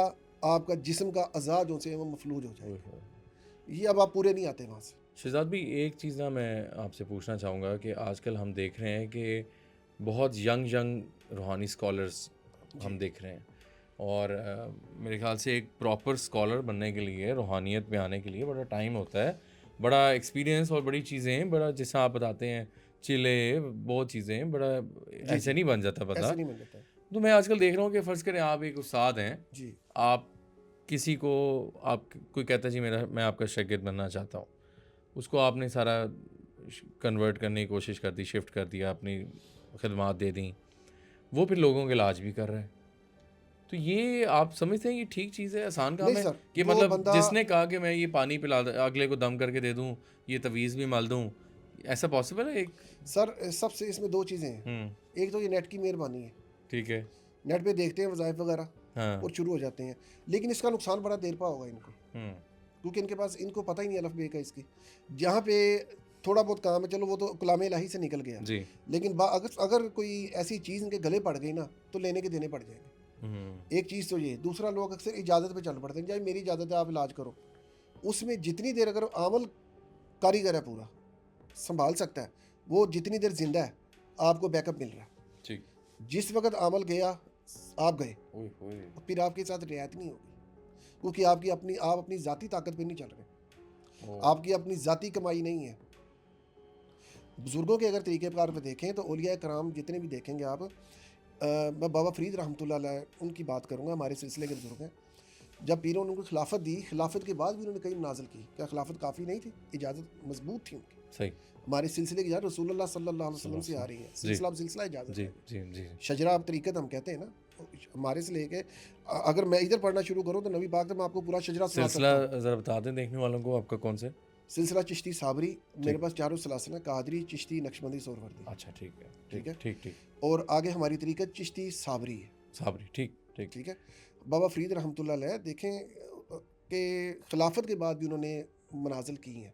[SPEAKER 2] आपका जिस्म का अज़ा जो से वो मफलूज हो
[SPEAKER 1] ओए
[SPEAKER 2] जाएगा।
[SPEAKER 1] होए।
[SPEAKER 2] ये अब आप पूरे नहीं आते वहाँ से।
[SPEAKER 1] शहजाद भी एक चीज़ ना मैं आपसे पूछना चाहूँगा कि आजकल हम देख रहे हैं कि बहुत यंग यंग रूहानी स्कॉलर्स हम
[SPEAKER 2] जी
[SPEAKER 1] देख रहे हैं और मेरे ख्याल से एक प्रॉपर स्कॉलर बनने के लिए रूहानियत में आने के लिए बड़ा टाइम होता है, बड़ा एक्सपीरियंस और बड़ी चीज़ें हैं, बड़ा जैसा आप बताते हैं चिले बहुत चीज़ें हैं, बड़ा
[SPEAKER 2] जी
[SPEAKER 1] ऐसे
[SPEAKER 2] जी,
[SPEAKER 1] नहीं बन जाता बंदा।
[SPEAKER 2] ऐसे नहीं मिल जाता है।
[SPEAKER 1] तो मैं आजकल देख रहा हूँ कि फ़र्ज़ करें आप एक उस्ताद हैं,
[SPEAKER 2] जी
[SPEAKER 1] आप किसी को आप कोई कहता है जी मेरा मैं आपका शागिर्द बनना चाहता हूँ, उसको आपने सारा कन्वर्ट करने की कोशिश कर दी, शिफ्ट कर दिया, अपनी खदमात दे दी, वो फिर लोगों के इलाज भी कर रहे हैं। तो ये आप समझते हैं ये ठीक चीज़ है, आसान
[SPEAKER 2] नहीं
[SPEAKER 1] काम है
[SPEAKER 2] सर,
[SPEAKER 1] कि
[SPEAKER 2] वो
[SPEAKER 1] मतलब
[SPEAKER 2] बंदा
[SPEAKER 1] जिसने कहा कि मैं ये पानी पिला अगले को दम करके दे दूँ, ये तवीज़ भी मल दूँ, ऐसा पॉसिबल है एक?
[SPEAKER 2] सर सबसे इसमें दो चीज़ें हैं।
[SPEAKER 1] हुँ,
[SPEAKER 2] एक तो ये नेट की मेहरबानी है,
[SPEAKER 1] ठीक है।
[SPEAKER 2] नेट पे देखते हैं वज़ाइफ वगैरह
[SPEAKER 1] हाँ,
[SPEAKER 2] और शुरू हो जाते हैं। लेकिन इसका नुकसान बड़ा देर पा होगा इनको,
[SPEAKER 1] हुँ,
[SPEAKER 2] क्योंकि इनके पास इनको पता ही नहीं अलफ़ बे का इसकी। जहाँ पे थोड़ा बहुत काम है, चलो वो तो कलाम इलाही से निकल गया,
[SPEAKER 1] जी।
[SPEAKER 2] लेकिन अगर अगर कोई ऐसी चीज़ इनके गले पड़ गई ना, तो लेने के देने पड़ जाएंगे।
[SPEAKER 1] हुँ,
[SPEAKER 2] एक चीज़ तो ये, दूसरा लोग अक्सर इजाज़त पे चल पड़ते हैं, चाहे मेरी इजाज़त है आप इलाज करो। उसमें जितनी देर अगर आमल कारीगर है पूरा संभाल सकता है, वो जितनी देर जिंदा है आपको बैकअप मिल रहा है।
[SPEAKER 1] ठीक।
[SPEAKER 2] जिस वक्त अमल गया आप गए,
[SPEAKER 1] ओए होए!
[SPEAKER 2] फिर आपके साथ रियायत नहीं होगी, क्योंकि आप अपनी ज़ाती ताकत पे नहीं चल रहे,
[SPEAKER 1] ओह!
[SPEAKER 2] आपकी अपनी ज़ाती कमाई नहीं है। बुज़ुर्गों के अगर तरीक़ेकार पे देखें तो औलिया कराम जितने भी देखेंगे आप, मैं बाबा फ़रीद रहमतुल्लाह अलैह उनकी बात करूँगा, हमारे सिलसिले के बुज़ुर्ग हैं। जब पीरों ने उनको खिलाफत दी, खिलाफत के बाद भी उन्होंने कई नाज़िल की। क्या खिलाफत काफ़ी नहीं थी? इजाज़त मजबूत थी उनकी।
[SPEAKER 1] सही।
[SPEAKER 2] हमारे सिलसिले की इजाज़त रसूलुल्लाह सल्लल्लाहु अलैहि वसल्लम से आ रही है।
[SPEAKER 1] जी,
[SPEAKER 2] सिलसिला अब सिलसिला इजाज़त
[SPEAKER 1] जी,
[SPEAKER 2] है।
[SPEAKER 1] जी, जी।
[SPEAKER 2] शजरा अब तरीक़त हम कहते हैं ना, हमारे से लेके अगर मैं इधर पढ़ना शुरू करूँ तो नबी पाक से मैं आपको पूरा शजरा सुना
[SPEAKER 1] सिलसिला
[SPEAKER 2] सकता हूँ।
[SPEAKER 1] ज़रा बता दें देखने वालों को आपका कौन से?
[SPEAKER 2] सिलसिला चिश्ती साबरी, मेरे
[SPEAKER 1] ठीक।
[SPEAKER 2] पास चारों सलासिल हैं, कादरी, चिश्ती, नक्शबंदी, सोहरवर्दी,
[SPEAKER 1] अच्छा ठीक है,
[SPEAKER 2] ठीक है।
[SPEAKER 1] ठीक, ठीक।
[SPEAKER 2] और आगे हमारी तरीक़त चिश्ती साबरी है,
[SPEAKER 1] साबरी, ठीक, ठीक।
[SPEAKER 2] ठीक है। बाबा फ़रीद रहमतुल्लाह अलैह देखें कि खिलाफत के बाद भी उन्होंने मनाजिल की हैं,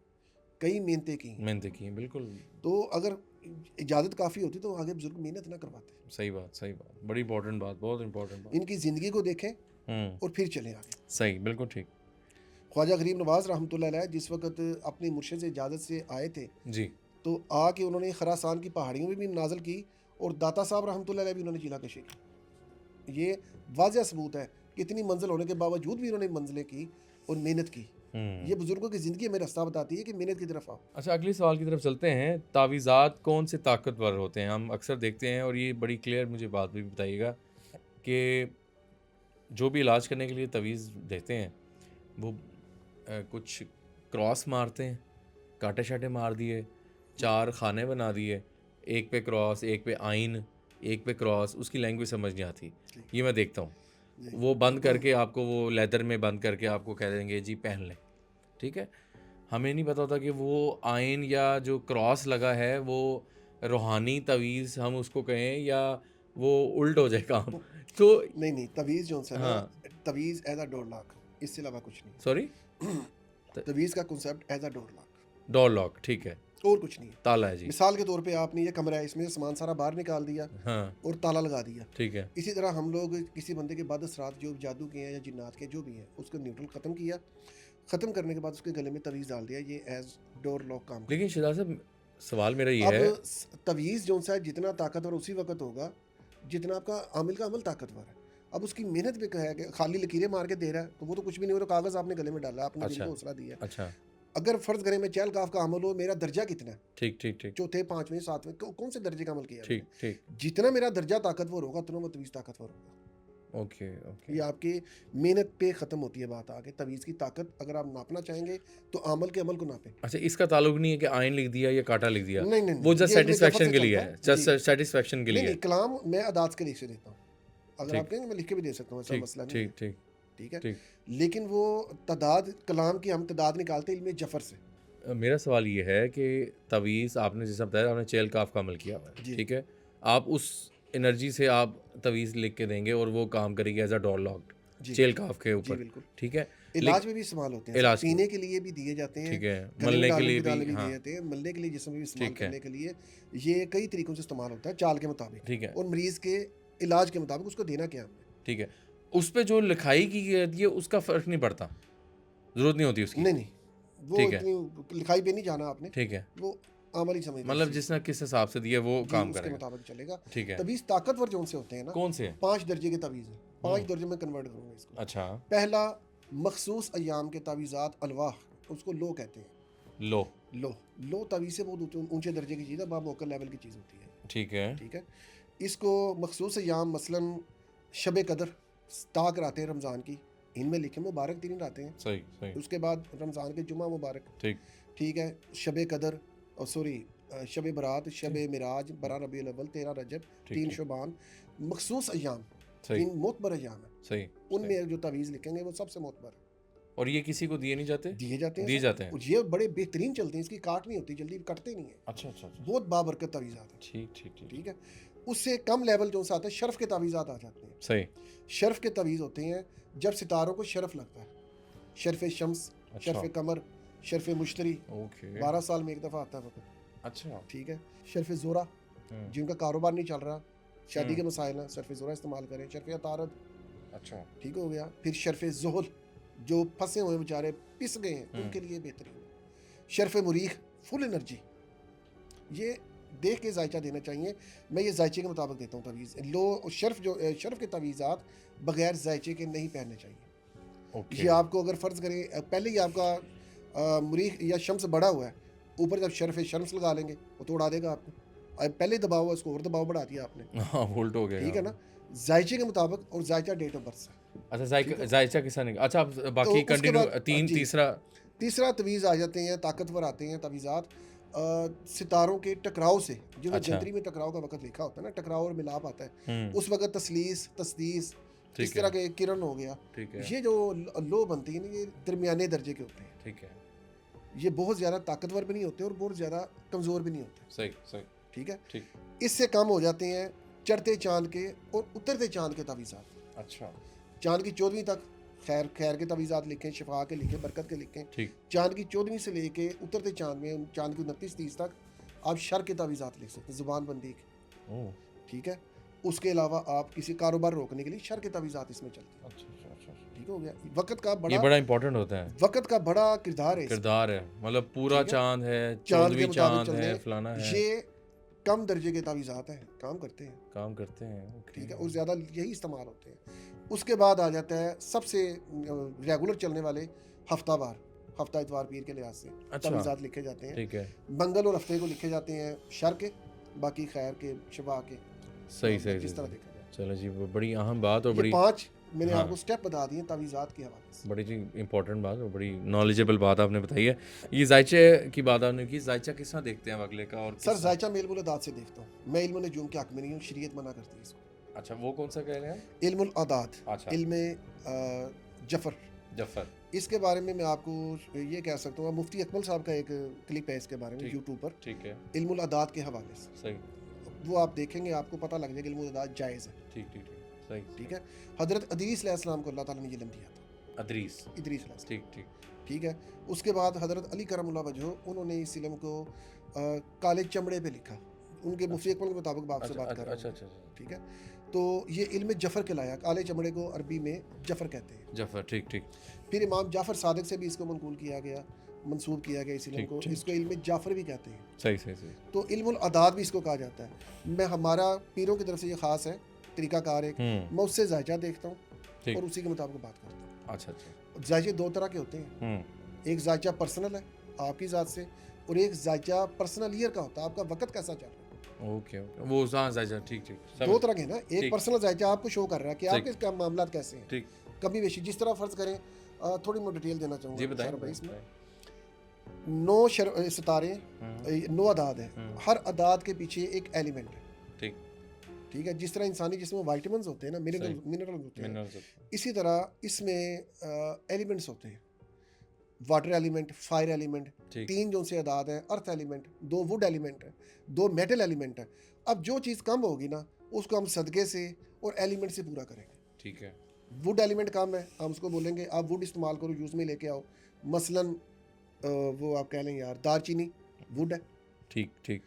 [SPEAKER 2] कई मेहनतें की हैं।
[SPEAKER 1] मेहनत की हैं, बिल्कुल
[SPEAKER 2] तो अगर इजाज़त काफ़ी होती तो आगे बुजुर्ग मेहनत ना करवाते।
[SPEAKER 1] सही बात, सही बात। बड़ी इम्पोर्टेंट बात, बहुत इम्पोर्टेंट बात।
[SPEAKER 2] इनकी ज़िंदगी को देखें
[SPEAKER 1] हुँ,
[SPEAKER 2] और फिर चलें आगे।
[SPEAKER 1] सही, बिल्कुल ठीक।
[SPEAKER 2] ख्वाजा गरीब नवाज़ रहमतुल्लाह अलैह जिस वक़्त अपने मुर्शिद से इजाज़त से आए थे,
[SPEAKER 1] जी,
[SPEAKER 2] तो आके उन्होंने खरासान की पहाड़ियों में भी नाज़िल की और दाता साहब रहमतुल्लाह अलैह भी उन्होंने जिला कशी की। ये वाज़ह सबूत है कि इतनी मंजिल होने के बावजूद भी उन्होंने मंजिलें की और मेहनत की।
[SPEAKER 1] हुँ।
[SPEAKER 2] ये बुज़ुर्गों की ज़िंदगी हमें रास्ता बताती है कि मेहनत की तरफ आओ।
[SPEAKER 1] अच्छा अगले सवाल की तरफ चलते हैं। तावीज़ात कौन से ताकतवर होते हैं? हम अक्सर देखते हैं और ये बड़ी क्लियर मुझे बात भी बताइएगा कि जो भी इलाज करने के लिए तवीज़ देते हैं, वो कुछ क्रॉस मारते हैं, कांटे-शाटे मार दिए, 4 खाने बना दिए, एक पे क्रॉस, एक पे आइन, एक पे क्रॉस, उसकी लैंग्वेज समझ नहीं आती। ये मैं देखता हूँ।
[SPEAKER 2] जी
[SPEAKER 1] वो बंद करके आपको वो लेदर में बंद करके आपको कह देंगे जी पहन लें, ठीक है? हमें नहीं पता होता कि वो आइन या जो क्रॉस लगा है वो रूहानी तवीज़ हम उसको कहें या वो उल्ट हो जाए काम। तो
[SPEAKER 2] नहीं नहीं, तवीज़ जो है ना,
[SPEAKER 1] हाँ,
[SPEAKER 2] तवीज़ एज अ डोर लॉक, इससे अलावा कुछ नहीं
[SPEAKER 1] सॉरी?
[SPEAKER 2] है।
[SPEAKER 1] त
[SPEAKER 2] तवीज़ का concept as a door lock,
[SPEAKER 1] door lock, ठीक है,
[SPEAKER 2] और कुछ नहीं है।
[SPEAKER 1] ताला है जी।
[SPEAKER 2] मिसाल के तौर पे आपने ये कमरा है, इसमें से सामान सारा बाहर निकाल दिया
[SPEAKER 1] हाँ,
[SPEAKER 2] और ताला लगा दिया।
[SPEAKER 1] ठीक है,
[SPEAKER 2] इसी तरह हम लोग किसी बंदे के बाद असरात जो जादू के हैं या जिन्नात के जो भी हैं, उसको न्यूट्रल ख़त्म किया। ख़त्म करने के बाद उसके गले में तवीज़ डाल दिया, ये एज डोर लॉक काम
[SPEAKER 1] लेकिन
[SPEAKER 2] करेगा।
[SPEAKER 1] शिदात साहब, सवाल मेरा ये
[SPEAKER 2] अब
[SPEAKER 1] है।
[SPEAKER 2] तवीज़ जो सा है जितना ताकतवर उसी वक्त होगा जितना आपका आमिल का अमल ताकतवर है। अब उसकी मेहनत पे क्या है कि खाली लकीरें मार के दे रहा है तो वो तो कुछ भी नहीं, वो तो कागज़ आपने गले में डाला, आपने दिल
[SPEAKER 1] अच्छा,
[SPEAKER 2] को हौसला दिया।
[SPEAKER 1] अच्छा,
[SPEAKER 2] अगर फ़र्ज़ करें मैं चहल काफ का अमल हो, मेरा दर्जा कितना है,
[SPEAKER 1] ठीक, ठीक, ठीक,
[SPEAKER 2] चौथे पाँचवें सातवें कौन से दर्जे का अमल किया मैंने,
[SPEAKER 1] ठीक, ठीक,
[SPEAKER 2] जितना मेरा दर्जा ताकतवर होगा उतना वो तवीज़ ताकतवर होगा।
[SPEAKER 1] Okay, okay.
[SPEAKER 2] ये आपकी मेहनत पे ख़त्म होती है बात आगे। तवीज़ की ताकत अगर आप नापना चाहेंगे तो आमल के अमल को नापें।
[SPEAKER 1] अच्छा, इसका ताल्लुक नहीं है कि आयन लिख दिया या काँटा लिख दिया,
[SPEAKER 2] नहीं नहीं
[SPEAKER 1] वो
[SPEAKER 2] नहीं,
[SPEAKER 1] जस्ट
[SPEAKER 2] ये इल्म जफ़र
[SPEAKER 1] सैटिस्फैक्शन
[SPEAKER 2] से
[SPEAKER 1] के लिए
[SPEAKER 2] चलता
[SPEAKER 1] है,
[SPEAKER 2] है जी।
[SPEAKER 1] जस्ट सैटिस्फैक्शन के
[SPEAKER 2] नहीं
[SPEAKER 1] लिए
[SPEAKER 2] नहीं,
[SPEAKER 1] है।
[SPEAKER 2] कलाम मैं अदात के लिख से देता हूँ। अगर आप
[SPEAKER 1] ठीक,
[SPEAKER 2] कहेंगे मैं लिख के भी दे सकता हूँ, ऐसा
[SPEAKER 1] ठीक,
[SPEAKER 2] मसला नहीं है।
[SPEAKER 1] ठीक, ठीक,
[SPEAKER 2] ठीक है,
[SPEAKER 1] ठीक।
[SPEAKER 2] लेकिन वो तादाद कलाम की हम तादाद निकालते हैं इल्म जफ़र से।
[SPEAKER 1] मेरा सवाल ये है कि तवीज़ आपने जैसा बताया, आपने चेल काफ का अमल किया हुआ है,
[SPEAKER 2] जी
[SPEAKER 1] ठीक है? आप उस एनर्जी से आप तवीज़ लिख के देंगे और वो काम करेगी एज़ अ डोर लॉक
[SPEAKER 2] जी
[SPEAKER 1] चेल काफ के
[SPEAKER 2] जी
[SPEAKER 1] ऊपर,
[SPEAKER 2] बिल्कुल।
[SPEAKER 1] ठीक है?
[SPEAKER 2] इलाज में भी इस्तेमाल होते हैं सर,
[SPEAKER 1] इलाज के,
[SPEAKER 2] पीने के लिए भी दिए जाते हैं,
[SPEAKER 1] ठीक है,
[SPEAKER 2] गले में
[SPEAKER 1] मलने के
[SPEAKER 2] डालने
[SPEAKER 1] लिए
[SPEAKER 2] के
[SPEAKER 1] भी,
[SPEAKER 2] डाले भी दिए
[SPEAKER 1] हाँ,
[SPEAKER 2] जाते हैं, मलने के लिए जिस्म में भी इस्तेमाल
[SPEAKER 1] ठीक है,
[SPEAKER 2] करने के लिए। ये कई तरीकों से इस्तेमाल होता है चाल के मुताबिक,
[SPEAKER 1] ठीक है,
[SPEAKER 2] और मरीज़ के इलाज के मुताबिक उसको देना क्या है हमने।
[SPEAKER 1] ठीक है। उस पे जो लिखाई की जाती है उसका फ़र्क नहीं पड़ता, ज़रूरत नहीं होती उसकी,
[SPEAKER 2] नहीं नहीं, वो
[SPEAKER 1] ठीक है,
[SPEAKER 2] इतनी लिखाई पे नहीं जाना आपने,
[SPEAKER 1] ठीक है।
[SPEAKER 2] वो आमल ही समझ लो इस
[SPEAKER 1] मतलब
[SPEAKER 2] चीज़
[SPEAKER 1] जिसने
[SPEAKER 2] को।
[SPEAKER 1] किस हिसाब से दिया वो
[SPEAKER 2] जी
[SPEAKER 1] काम
[SPEAKER 2] उसके
[SPEAKER 1] करेगा,
[SPEAKER 2] मुताबिक चलेगा।
[SPEAKER 1] ठीक है।
[SPEAKER 2] तवीज़ ताकतवर जो से होते हैं ना,
[SPEAKER 1] कौन से हैं?
[SPEAKER 2] 5 दर्जे के तवीज़ हैं, 5
[SPEAKER 1] हुँ,
[SPEAKER 2] दर्जे में कन्वर्ट करूँगा इसको।
[SPEAKER 1] अच्छा,
[SPEAKER 2] पहला, मखसूस अय्याम के तावीज़ात अलवाह, उसको लो कहते हैं।
[SPEAKER 1] लो,
[SPEAKER 2] लो तवीज़ से बहुत ऊँचे दर्जे की चीज़ है, बामौकल लेवल की चीज़ होती है।
[SPEAKER 1] ठीक है,
[SPEAKER 2] ठीक है, इसको मखसूस अय्याम मसलन शब कदर ताक रातें रमज़ान की, इनमें लिखे मुबारक 3 रातें हैं।
[SPEAKER 1] सही, सही,
[SPEAKER 2] उसके बाद रमज़ान के जुमा मुबारक,
[SPEAKER 1] ठीक,
[SPEAKER 2] ठीक है, शब कदर और सॉरी शब बरात, शब
[SPEAKER 1] ठीक,
[SPEAKER 2] मिराज, 12 रबीउल अव्वल, 13 रजब,
[SPEAKER 1] ठीक,
[SPEAKER 2] 3
[SPEAKER 1] ठीक,
[SPEAKER 2] शबान, मखसूस अय्याम,
[SPEAKER 1] सही,
[SPEAKER 2] इन मोतबर अय्याम है,
[SPEAKER 1] सही, सही।
[SPEAKER 2] उनमें जो तावीज़ लिखेंगे वो सबसे मोतबर है।
[SPEAKER 1] और ये किसी को दिए नहीं जाते?
[SPEAKER 2] दिए जाते हैं
[SPEAKER 1] दिए
[SPEAKER 2] सर,
[SPEAKER 1] जाते हैं।
[SPEAKER 2] और ये बड़े बेहतरीन चलते हैं, इसकी काट नहीं होती जल्दी, कटते नहीं है,
[SPEAKER 1] अच्छा, अच्छा, अच्छा।
[SPEAKER 2] बहुत बाबरकत तावीज़ात हैं।
[SPEAKER 1] ठीक, ठीक, ठीक,
[SPEAKER 2] ठीक है, उससे कम लेवल जो सा आता है शर्फ के तावीज़ात आ जाते हैं।
[SPEAKER 1] सही,
[SPEAKER 2] शर्फ के तवीज़ होते हैं जब सितारों को शर्फ लगता है, शर्फ शम्स,
[SPEAKER 1] अच्छा,
[SPEAKER 2] शर्फ कमर, शर्फ मुश्तरी,
[SPEAKER 1] ओके,
[SPEAKER 2] 12 साल में एक दफ़ा आता है वक्त।
[SPEAKER 1] अच्छा,
[SPEAKER 2] ठीक है, शर्फ ज़ोरा,
[SPEAKER 1] हुँ,
[SPEAKER 2] जिनका कारोबार नहीं चल रहा, शादी के
[SPEAKER 1] हुँ,
[SPEAKER 2] मसाइल हैं, शर्फ ज़ोरा इस्तेमाल करें। शर्फ अतारद,
[SPEAKER 1] अच्छा,
[SPEAKER 2] ठीक हो गया। फिर शर्फ ज़ोहल, जो फंसे हुए बेचारे पिस गए हैं,
[SPEAKER 1] हुँ,
[SPEAKER 2] उनके लिए बेहतरीन है। शर्फ मुरीख, फुल एनर्जी, ये देख के जायचा देना चाहिए। मैं ये जायचे के मुताबिक देता हूँ तवीज़। लो शर्फ जो शर्फ के तवीज़ात बगैर जायचे के नहीं पहनने चाहिए।
[SPEAKER 1] ओके,
[SPEAKER 2] ये आपको अगर फ़र्ज़ करें पहले ही आपका मुरीख या शम्स बढ़ा हुआ है, ऊपर जब शर्फ शम्स लगा लेंगे वो तो उड़ा देगा आपको। पहले ही दबाव हुआ, उसको और दबाव बढ़ा दिया आपने।
[SPEAKER 1] हाँ, उल्ट हो गया
[SPEAKER 2] ठीक है
[SPEAKER 1] काम।
[SPEAKER 2] ना, जायचे के मुताबिक, और जायचा डेट ऑफ बर्थ से।
[SPEAKER 1] अच्छा,
[SPEAKER 2] ठीक है,
[SPEAKER 1] जायचा किसका अच्छा, अब
[SPEAKER 2] तो
[SPEAKER 1] बाकी
[SPEAKER 2] उसके
[SPEAKER 1] कंटिन्यू
[SPEAKER 2] बाद
[SPEAKER 1] 3
[SPEAKER 2] जी,
[SPEAKER 1] तीसरा,
[SPEAKER 2] तीसरा तवीज़ आ जाते हैं, ताकतवर आते हैं तवीज़ात सितारों के टकराव से। जो
[SPEAKER 1] अच्छा,
[SPEAKER 2] जंतरी में टकराव का वक़्त लिखा होता है ना, टकराव और मिलाप आता है,
[SPEAKER 1] हुँ,
[SPEAKER 2] उस वक़्त तस्लीस, तस्दीस, इस
[SPEAKER 1] ठीक
[SPEAKER 2] तरह
[SPEAKER 1] है,
[SPEAKER 2] के किरण हो गया।
[SPEAKER 1] ठीक है,
[SPEAKER 2] ये जो लो बनती है ना, ये दरमियाने दर्जे के होते हैं।
[SPEAKER 1] ठीक है,
[SPEAKER 2] ये बहुत ज़्यादा ताकतवर भी नहीं होते और बहुत ज़्यादा कमज़ोर भी नहीं होते।
[SPEAKER 1] सही, सही,
[SPEAKER 2] ठीक है,
[SPEAKER 1] ठीक,
[SPEAKER 2] इससे कम हो जाते हैं चढ़ते चाँद के और उतरते चाँद के तवीज़ात।
[SPEAKER 1] अच्छा,
[SPEAKER 2] चाँद की 14वीं तक खैर खैर के तवीज़ात लिखें, शिफा के लिखें, बरकत के लिखें।
[SPEAKER 1] ठीक,
[SPEAKER 2] चाँद की 14वीं से लेके उतरते चाँद में, चाँद की 29-30 तक आप शर के तावीज़ात लिख सकते हैं, ज़ुबान बंदी के।
[SPEAKER 1] ओह!
[SPEAKER 2] ठीक है, उसके अलावा आप किसी कारोबार रोकने के लिए शर के तावीज़ात इसमें चलते हैं।
[SPEAKER 1] अच्छा, अच्छा, अच्छा, अच्छा।
[SPEAKER 2] ठीक हो गया, वक़्त का
[SPEAKER 1] ये
[SPEAKER 2] बड़ा,
[SPEAKER 1] बड़ा इम्पोर्टेंट होता है,
[SPEAKER 2] वक़्त का बड़ा किरदार है इसमें।
[SPEAKER 1] किरदार है, मतलब पूरा
[SPEAKER 2] ठीक है,
[SPEAKER 1] चाँद है,
[SPEAKER 2] चाँद के
[SPEAKER 1] 14वीं
[SPEAKER 2] मुताबिक
[SPEAKER 1] चाँद
[SPEAKER 2] चलते
[SPEAKER 1] है,
[SPEAKER 2] हैं।
[SPEAKER 1] फलाना है,
[SPEAKER 2] ये कम दर्जे के तावीज़ात हैं, काम करते हैं।
[SPEAKER 1] काम करते हैं, ओके,
[SPEAKER 2] ठीक है, और ज़्यादा यही इस्तेमाल होते हैं। उसके बाद आ जाता है सबसे रेगुलर चलने वाले हफ्तावार, हफ्ता इतवार पीर के लिहाज से
[SPEAKER 1] अच्छा,
[SPEAKER 2] तवीज़ात लिखे जाते हैं।
[SPEAKER 1] ठीक है,
[SPEAKER 2] मंगल और हफ्ते को लिखे जाते हैं शर के, बाकी खैर के, शबा के,
[SPEAKER 1] सही, सही,
[SPEAKER 2] जिस
[SPEAKER 1] सही,
[SPEAKER 2] तरह
[SPEAKER 1] सही।
[SPEAKER 2] देखा जाए।
[SPEAKER 1] चलो जी, वो बड़ी अहम बात और
[SPEAKER 2] ये
[SPEAKER 1] बड़ी,
[SPEAKER 2] 5 मैंने
[SPEAKER 1] हाँ,
[SPEAKER 2] आपको स्टेप बता दिए तवीज़ात के हवाले से।
[SPEAKER 1] बड़ी जी इम्पोर्टेंट बात और बड़ी नॉलेजेबल बात आपने बताई है। ये जायचे की बात आपने की, जायचा किस तरह देखते हैं अगले का और
[SPEAKER 2] सर
[SPEAKER 1] किस,
[SPEAKER 2] जायचा मैं इल्मुल अदात से देखता हूँ। मैं इल्मुल नजूम के हक में नहीं हूँ, शरीयत मना करती है इसको।
[SPEAKER 1] अच्छा, वो कौन सा कह रहे हैं?
[SPEAKER 2] इल्मुल अदात,
[SPEAKER 1] अच्छा,
[SPEAKER 2] इल्म जफ़र,
[SPEAKER 1] जफ़र,
[SPEAKER 2] इसके बारे में मैं आपको ये कह सकता हूँ, मुफ्ती अकमल साहब का एक क्लिप है इसके बारे में
[SPEAKER 1] ठीक,
[SPEAKER 2] यूट्यूब पर,
[SPEAKER 1] ठीक है,
[SPEAKER 2] इल्मुल अदात के हवाले से।
[SPEAKER 1] सही,
[SPEAKER 2] वो आप देखेंगे, आपको पता लग जाएगा इल्मुल अदाद जायज़ है।
[SPEAKER 1] ठीक ठीक ठीक, सही
[SPEAKER 2] ठीक है। हज़रत अदरीस अलैहिस्सलाम को अल्लाह ताला ने इल्म दिया था,
[SPEAKER 1] अदरीस,
[SPEAKER 2] इदरीस अलैहिस्सलाम।
[SPEAKER 1] ठीक ठीक,
[SPEAKER 2] ठीक है। उसके बाद हज़रत अली करमुल्लाह वजह उन्होंने इस इल्म को काले चमड़े पे लिखा, उनके मुफ्ती अकमल के मुताबिक बाप से
[SPEAKER 1] अच्छा
[SPEAKER 2] बात कर
[SPEAKER 1] अच्छा
[SPEAKER 2] रहा
[SPEAKER 1] अच्छा
[SPEAKER 2] हूँ।
[SPEAKER 1] अच्छा,
[SPEAKER 2] ठीक है। तो ये इल्म जफ़र कहलाया, काले चमड़े को अरबी में जफ़र कहते हैं।
[SPEAKER 1] जफर, ठीक ठीक
[SPEAKER 2] फिर इमाम जाफ़र सादिक से भी इसको मनकूल किया गया, मंसूब किया गया इस इल्म
[SPEAKER 1] ठीक
[SPEAKER 2] को,
[SPEAKER 1] ठीक,
[SPEAKER 2] इसको इल्म जाफ़र भी कहते हैं।
[SPEAKER 1] सही सही सही,
[SPEAKER 2] तो इल्मुल अदाद भी इसको कहा जाता है। मैं हमारा पीरों की तरफ से ये ख़ास है तरीक़ाकार एक, मैं उससे जायजा देखता हूँ
[SPEAKER 1] ठीक,
[SPEAKER 2] और उसी के मुताबिक बात करता हूँ।
[SPEAKER 1] अच्छा अच्छा,
[SPEAKER 2] जायजे दो तरह के होते हैं, एक जायजा पर्सनल है आपकी ज़ात से, और एक जायजा पर्सनल ईयर का होता है, आपका वक़्त कैसा चल रहा है।
[SPEAKER 1] ओके ओके, वो हाँ जायजा, ठीक ठीक,
[SPEAKER 2] दो तरह के हैं ना, एक
[SPEAKER 1] ठीक।
[SPEAKER 2] पर्सनल जायजा आपको शो कर रहा है कि
[SPEAKER 1] सही।
[SPEAKER 2] आपके क्या मामलात कैसे हैं,
[SPEAKER 1] ठीक,
[SPEAKER 2] कभी बेशी। जिस तरह फ़र्ज़ करें, थोड़ी मैं डिटेल देना
[SPEAKER 1] जी
[SPEAKER 2] चाहूँगा
[SPEAKER 1] बताएं
[SPEAKER 2] शारा भाई इसमें।
[SPEAKER 1] बताएं।
[SPEAKER 2] 9 सितारे,
[SPEAKER 1] हम्म,
[SPEAKER 2] 9 अदाद हैं, हर अदाद के पीछे एक एलिमेंट है।
[SPEAKER 1] ठीक
[SPEAKER 2] ठीक है। जिस तरह इंसानी जिसमें वाइटामिन्स होते हैं ना,
[SPEAKER 1] सही,
[SPEAKER 2] मिनरल होते हैं,
[SPEAKER 1] मिनरल्स,
[SPEAKER 2] इसी तरह इसमें एलिमेंट्स होते हैं। वाटर एलिमेंट, फायर एलिमेंट,
[SPEAKER 1] ठीक
[SPEAKER 2] 3 जो से अदाद हैं, अर्थ एलिमेंट, 2 वुड एलिमेंट है, 2 मेटल एलिमेंट है। अब जो चीज़ कम होगी ना, उसको हम सदक़े से और एलिमेंट से पूरा करेंगे।
[SPEAKER 1] ठीक है,
[SPEAKER 2] वुड एलिमेंट कम है, हम उसको बोलेंगे आप वुड इस्तेमाल करो, यूज़ में लेके आओ। मसलन वो आप कह लें यार दालचीनी वुड है,
[SPEAKER 1] ठीक ठीक,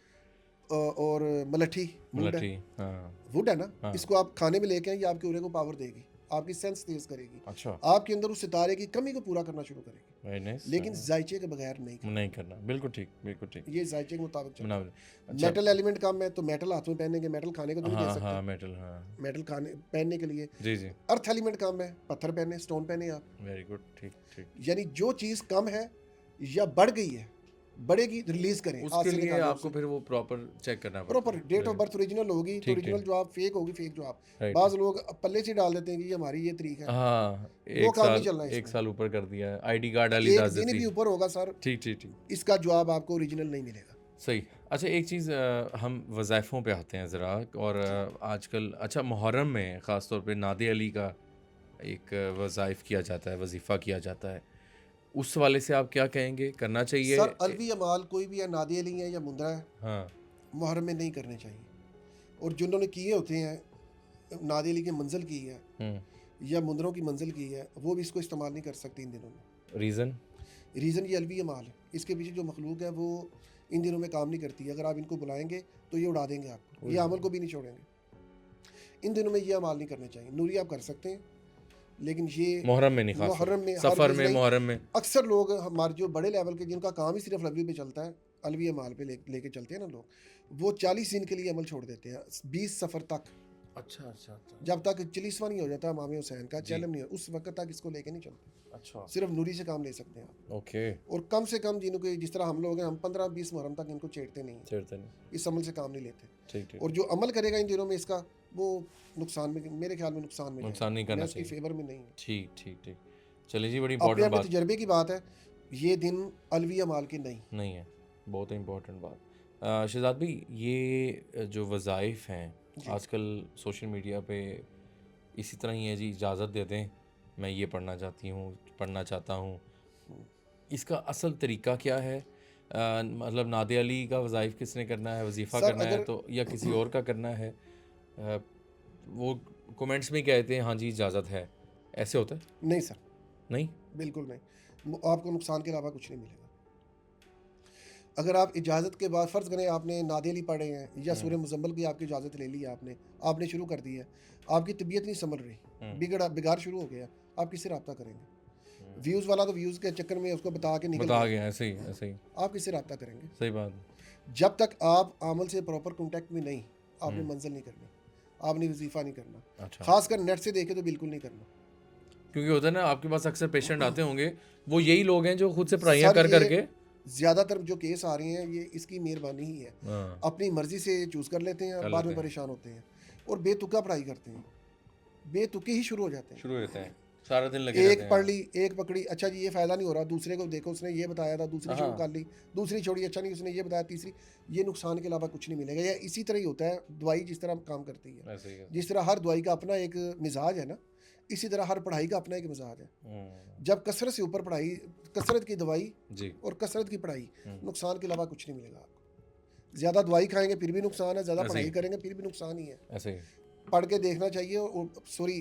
[SPEAKER 2] और मलठी वुड है,
[SPEAKER 1] मलठी, हाँ
[SPEAKER 2] वुड है ना।
[SPEAKER 1] हाँ,
[SPEAKER 2] इसको आप खाने में लेके आए, ये आपके उरे को पावर देगी, आपकी सेंस तेज करेगी,
[SPEAKER 1] अच्छा,
[SPEAKER 2] आपके अंदर उस सितारे की कमी को पूरा करना शुरू करेगी,
[SPEAKER 1] वेरी नाइस,
[SPEAKER 2] लेकिन जायचे के बगैर नहीं करना।
[SPEAKER 1] नहीं करना, बिल्कुल ठीक, बिल्कुल ठीक,
[SPEAKER 2] ये जायचे के मुताबिक चलना।
[SPEAKER 1] बना, अच्छा,
[SPEAKER 2] मेटल एलिमेंट कम है तो मेटल हाथ में पहनेंगे, मेटल खाने को तो नहीं दे
[SPEAKER 1] हाँ
[SPEAKER 2] सकते,
[SPEAKER 1] हाँ, मेटल, हाँ,
[SPEAKER 2] मेटल खाने पहनने के लिए।
[SPEAKER 1] जी जी,
[SPEAKER 2] अर्थ एलिमेंट कम है, पत्थर पहने, स्टोन पहने आप।
[SPEAKER 1] वेरी गुड, ठीक ठीक,
[SPEAKER 2] यानी जो चीज़ कम है या बढ़ गई है, बढ़ेगी रिलीज करें, हाथ
[SPEAKER 1] उसके
[SPEAKER 2] से
[SPEAKER 1] लिए
[SPEAKER 2] निकालें
[SPEAKER 1] आपको
[SPEAKER 2] उसे।
[SPEAKER 1] फिर वो प्रॉपर चेक करना पड़ता
[SPEAKER 2] प्रॉपर
[SPEAKER 1] है,
[SPEAKER 2] डेट ऑफ
[SPEAKER 1] जी,
[SPEAKER 2] बर्थ ओरिजिनल होगी तो
[SPEAKER 1] ठीक
[SPEAKER 2] ओरिजिनल
[SPEAKER 1] ठीक,
[SPEAKER 2] जवाब, फेक होगी फेक जवाब।
[SPEAKER 1] राइट,
[SPEAKER 2] बाज़ लोग पल्ले से डाल देते हैं कि ये हमारी ये तरीक है,
[SPEAKER 1] हाँ,
[SPEAKER 2] वो
[SPEAKER 1] एक
[SPEAKER 2] काम नहीं
[SPEAKER 1] साल,
[SPEAKER 2] चलना
[SPEAKER 1] एक
[SPEAKER 2] इसमें।
[SPEAKER 1] साल ऊपर कर दिया, आईडी कार्ड वाली
[SPEAKER 2] एक
[SPEAKER 1] दाद
[SPEAKER 2] दिन
[SPEAKER 1] देती,
[SPEAKER 2] भी ऊपर होगा सर,
[SPEAKER 1] ठीक ठीक ठीक,
[SPEAKER 2] इसका जवाब आपको ओरिजिनल नहीं मिलेगा।
[SPEAKER 1] सही। अच्छा एक चीज़, हम वज़ाइफ़ों पे आते हैं ज़रा, और आजकल अच्छा मुहर्रम में ख़ास तौर पे नादे अली का एक वज़ाइफ़ किया जाता है, वजीफ़ा किया जाता है, उस वाले से आप क्या कहेंगे, करना चाहिए?
[SPEAKER 2] सर अलवी अमाल कोई भी है, नादी अली है या मुंदरा है,
[SPEAKER 1] हाँ,
[SPEAKER 2] मुहर्रम में नहीं करने चाहिए। और जिन्होंने किए होते हैं, नादी अली की मंजिल की है या मुंदरों की मंजिल की है, वो भी इसको इस्तेमाल नहीं कर सकते इन दिनों में।
[SPEAKER 1] रीज़न?
[SPEAKER 2] रीज़न ये अलवी अमाल है, इसके पीछे जो मखलूक है वो इन दिनों में काम नहीं करती है। अगर आप इनको बुलाएंगे तो ये उड़ा देंगे आपको, ये अमल को भी नहीं छोड़ेंगे। इन दिनों में ये अमाल नहीं करने चाहिए। नूरी आप कर सकते हैं, लेकिन ये
[SPEAKER 1] मुहर्रम में नहीं, ख़ास
[SPEAKER 2] मुहर्रम में
[SPEAKER 1] सफ़र
[SPEAKER 2] हरगिज़
[SPEAKER 1] में,
[SPEAKER 2] नहीं।
[SPEAKER 1] मुहर्रम में,
[SPEAKER 2] अक्सर लोग हमारे जो बड़े लेवल के जिनका काम ही सिर्फ अलवी पे चलता है, अलवी अमाल पे लेके चलते हैं ना लोग, वो 40 दिन के लिए अमल छोड़ देते हैं, 20 सफ़र तक,
[SPEAKER 1] अच्छा अच्छा अच्छा,
[SPEAKER 2] जब तक चिलीसवा नहीं हो जाता इमाम हुसैन का
[SPEAKER 1] जी,
[SPEAKER 2] चैलम नहीं हो, उस वक्त तक इसको लेके नहीं चलते।
[SPEAKER 1] अच्छा,
[SPEAKER 2] सिर्फ नूरी से काम ले सकते हैं आप।
[SPEAKER 1] ओके,
[SPEAKER 2] और कम से कम जिनको, जिस तरह हम लोग हैं, हम 15-20 मुहर्रम तक इनको छेड़ते नहीं हैं,
[SPEAKER 1] छेड़ते नहीं,
[SPEAKER 2] इस अमल से काम नहीं लेते।
[SPEAKER 1] ठीक ठीक,
[SPEAKER 2] और जो अमल करेगा इन दिनों में इसका, वो नुकसान में, मेरे ख्याल में नुकसान में
[SPEAKER 1] नुकसान नहीं
[SPEAKER 2] जाएगा।
[SPEAKER 1] करना
[SPEAKER 2] मैं उसकी
[SPEAKER 1] चाहिए,
[SPEAKER 2] फेवर में नहीं हूँ।
[SPEAKER 1] ठीक ठीक ठीक, चलिए जी, बड़ी
[SPEAKER 2] अपने
[SPEAKER 1] इंपॉर्टेंट
[SPEAKER 2] अपने
[SPEAKER 1] बात
[SPEAKER 2] तजर्बे की बात है, ये दिन अलवी अमाल के नहीं।
[SPEAKER 1] नहीं है, बहुत इंपॉर्टेंट बात। शहजाद भाई, ये जो वज़ाइफ़ हैं
[SPEAKER 2] जी।
[SPEAKER 1] आजकल सोशल मीडिया पे इसी तरह ही है जी, इजाज़त दे दें, मैं ये पढ़ना चाहती हूँ, पढ़ना चाहता हूँ, इसका असल तरीका क्या है? मतलब नादे अली का वज़ाइफ़ किसने करना है, वजीफ़ा
[SPEAKER 2] सर
[SPEAKER 1] करना है
[SPEAKER 2] अगर
[SPEAKER 1] तो, या किसी और का करना है? वो कमेंट्स में कहते हैं हाँ जी इजाज़त है, ऐसे होता है?
[SPEAKER 2] नहीं सर,
[SPEAKER 1] नहीं,
[SPEAKER 2] बिल्कुल नहीं, आपको नुकसान के अलावा कुछ नहीं मिलेगा। अगर आप इजाज़त के बाद फ़र्ज़ करें आपने नादे अली पढ़े हैं या सूरह मुज़म्मिल की आपकी इजाज़त ले ली है, आपने शुरू कर दी है, आपकी तबीयत नहीं संभल रही, बिगाड़ शुरू हो गया, आप किससे रब्ता करेंगे? व्यूज़ वाला तो व्यूज़ के चक्कर में उसको बता के निकल
[SPEAKER 1] बता
[SPEAKER 2] गया,
[SPEAKER 1] गया, ऐसे ही ऐसे ही,
[SPEAKER 2] आप किससे रब्ता करेंगे?
[SPEAKER 1] सही बात,
[SPEAKER 2] जब तक आप अमल से प्रॉपर कॉन्टैक्ट में नहीं, आपने मंजिल नहीं करनी, आपने वजीफ़ा नहीं करना,
[SPEAKER 1] अच्छा,
[SPEAKER 2] खासकर नेट से देखे तो बिल्कुल नहीं करना।
[SPEAKER 1] क्योंकि होता है ना, आपके पास अक्सर पेशेंट आते होंगे, वो यही लोग हैं जो खुद से पढ़ाइयाँ
[SPEAKER 2] सर
[SPEAKER 1] कर
[SPEAKER 2] ये
[SPEAKER 1] करके,
[SPEAKER 2] ज़्यादातर जो केस आ रहे हैं, ये इसकी मेहरबानी ही है,
[SPEAKER 1] हाँ,
[SPEAKER 2] अपनी मर्ज़ी से चूज़ कर लेते हैं,
[SPEAKER 1] कर
[SPEAKER 2] बाद
[SPEAKER 1] लेते
[SPEAKER 2] में
[SPEAKER 1] हैं,
[SPEAKER 2] परेशान होते हैं और बेतुका पढ़ाई करते हैं, बेतुके ही शुरू हो जाते हैं।
[SPEAKER 1] शुरू हो जाते हैं, सारा दिन लगे रहते
[SPEAKER 2] एक
[SPEAKER 1] हैं,
[SPEAKER 2] पढ़ ली, एक पकड़ी, अच्छा जी ये फ़ायदा नहीं हो रहा, दूसरे को देखो उसने ये बताया था, दूसरी शुरू
[SPEAKER 1] हाँ,
[SPEAKER 2] कर ली, दूसरी छोड़ी, अच्छा नहीं उसने ये बताया, तीसरी, ये नुकसान के अलावा कुछ नहीं मिलेगा। या इसी तरह ही होता है दवाई जिस तरह काम करती है,
[SPEAKER 1] ऐसे ही है,
[SPEAKER 2] जिस तरह हर दवाई का अपना एक मिजाज है ना, इसी तरह हर पढ़ाई का अपना एक मिजाज है। जब कसरत से ऊपर पढ़ाई, कसरत की दवाई
[SPEAKER 1] जी,
[SPEAKER 2] और कसरत की पढ़ाई, नुकसान के अलावा कुछ नहीं मिलेगा आपको। ज़्यादा दवाई खाएंगे फिर भी नुकसान है, ज़्यादा
[SPEAKER 1] ऐसे
[SPEAKER 2] पढ़ाई
[SPEAKER 1] ही
[SPEAKER 2] करेंगे फिर भी नुकसान ही है।
[SPEAKER 1] ऐसे ही
[SPEAKER 2] पढ़ के देखना चाहिए, और सॉरी,